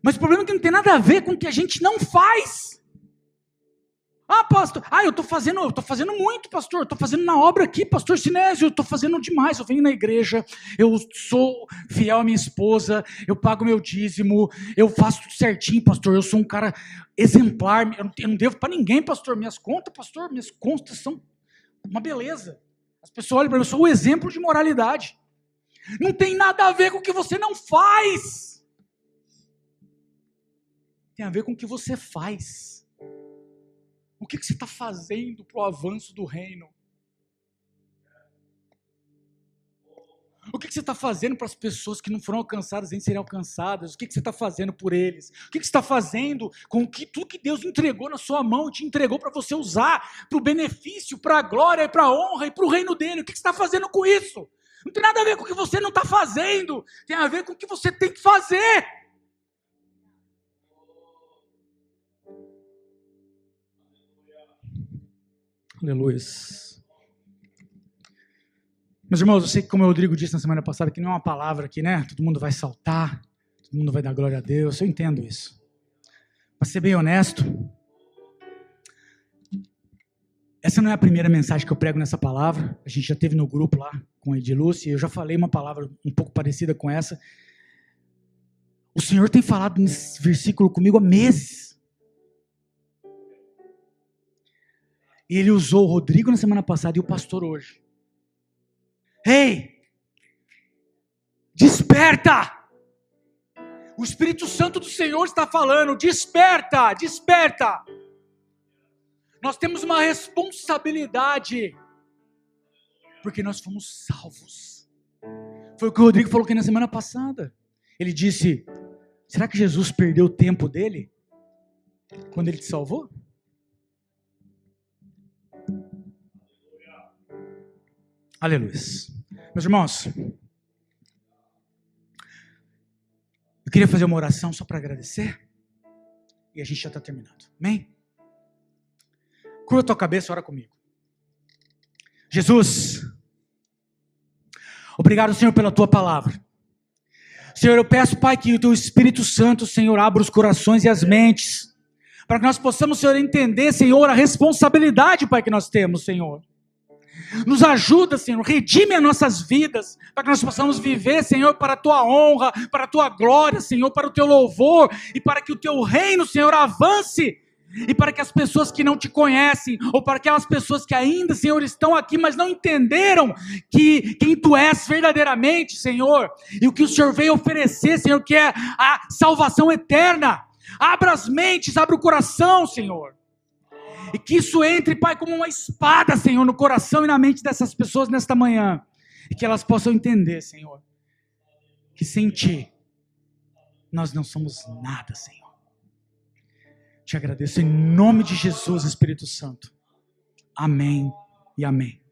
Mas o problema é que não tem nada a ver com o que a gente não faz. Ah, pastor, eu estou fazendo muito, pastor, estou fazendo na obra aqui, pastor Sinésio, eu estou fazendo demais, eu venho na igreja, eu sou fiel à minha esposa, eu pago meu dízimo, eu faço tudo certinho, pastor, eu sou um cara exemplar, eu não devo para ninguém, pastor, minhas contas são uma beleza. As pessoas olham para mim, eu sou o exemplo de moralidade. Não tem nada a ver com o que você não faz. Tem a ver com o que você faz. O que você está fazendo para o avanço do reino? O que você está fazendo para as pessoas que não foram alcançadas em serem alcançadas? O que você está fazendo por eles? O que você está fazendo com tudo que Deus entregou na sua mão e te entregou para você usar para o benefício, para a glória, para a honra e para o reino dele? O que você está fazendo com isso? Não tem nada a ver com o que você não está fazendo. Tem a ver com o que você tem que fazer. Aleluia. Meus irmãos, eu sei que, como o Rodrigo disse na semana passada, que não é uma palavra aqui, né? Todo mundo vai saltar, todo mundo vai dar glória a Deus, eu entendo isso. Para ser bem honesto, essa não é a primeira mensagem que eu prego nessa palavra. A gente já teve no grupo lá com a Edilúcia, e eu já falei uma palavra um pouco parecida com essa. O Senhor tem falado nesse versículo comigo há meses. E Ele usou o Rodrigo na semana passada e o pastor hoje. Ei! Desperta! O Espírito Santo do Senhor está falando, desperta, desperta! Nós temos uma responsabilidade, porque nós fomos salvos. Foi o que o Rodrigo falou aqui na semana passada. Ele disse, será que Jesus perdeu o tempo dele? Quando ele te salvou? Aleluia. Meus irmãos, eu queria fazer uma oração só para agradecer. E a gente já está terminando. Amém? Curva a tua cabeça, ora comigo. Jesus, obrigado, Senhor, pela tua palavra. Senhor, eu peço, Pai, que o teu Espírito Santo, Senhor, abra os corações e as mentes, para que nós possamos, Senhor, entender, Senhor, a responsabilidade, Pai, que nós temos, Senhor. Nos ajuda, Senhor, redime as nossas vidas, para que nós possamos viver, Senhor, para a tua honra, para a tua glória, Senhor, para o teu louvor, e para que o teu reino, Senhor, avance, e para que as pessoas que não te conhecem, ou para aquelas pessoas que ainda, Senhor, estão aqui, mas não entenderam quem tu és verdadeiramente, Senhor, e o que o Senhor veio oferecer, Senhor, que é a salvação eterna. Abra as mentes, abra o coração, Senhor. E que isso entre, Pai, como uma espada, Senhor, no coração e na mente dessas pessoas nesta manhã. E que elas possam entender, Senhor, que sem Ti, nós não somos nada, Senhor. Te agradeço em nome de Jesus, Espírito Santo. Amém e amém.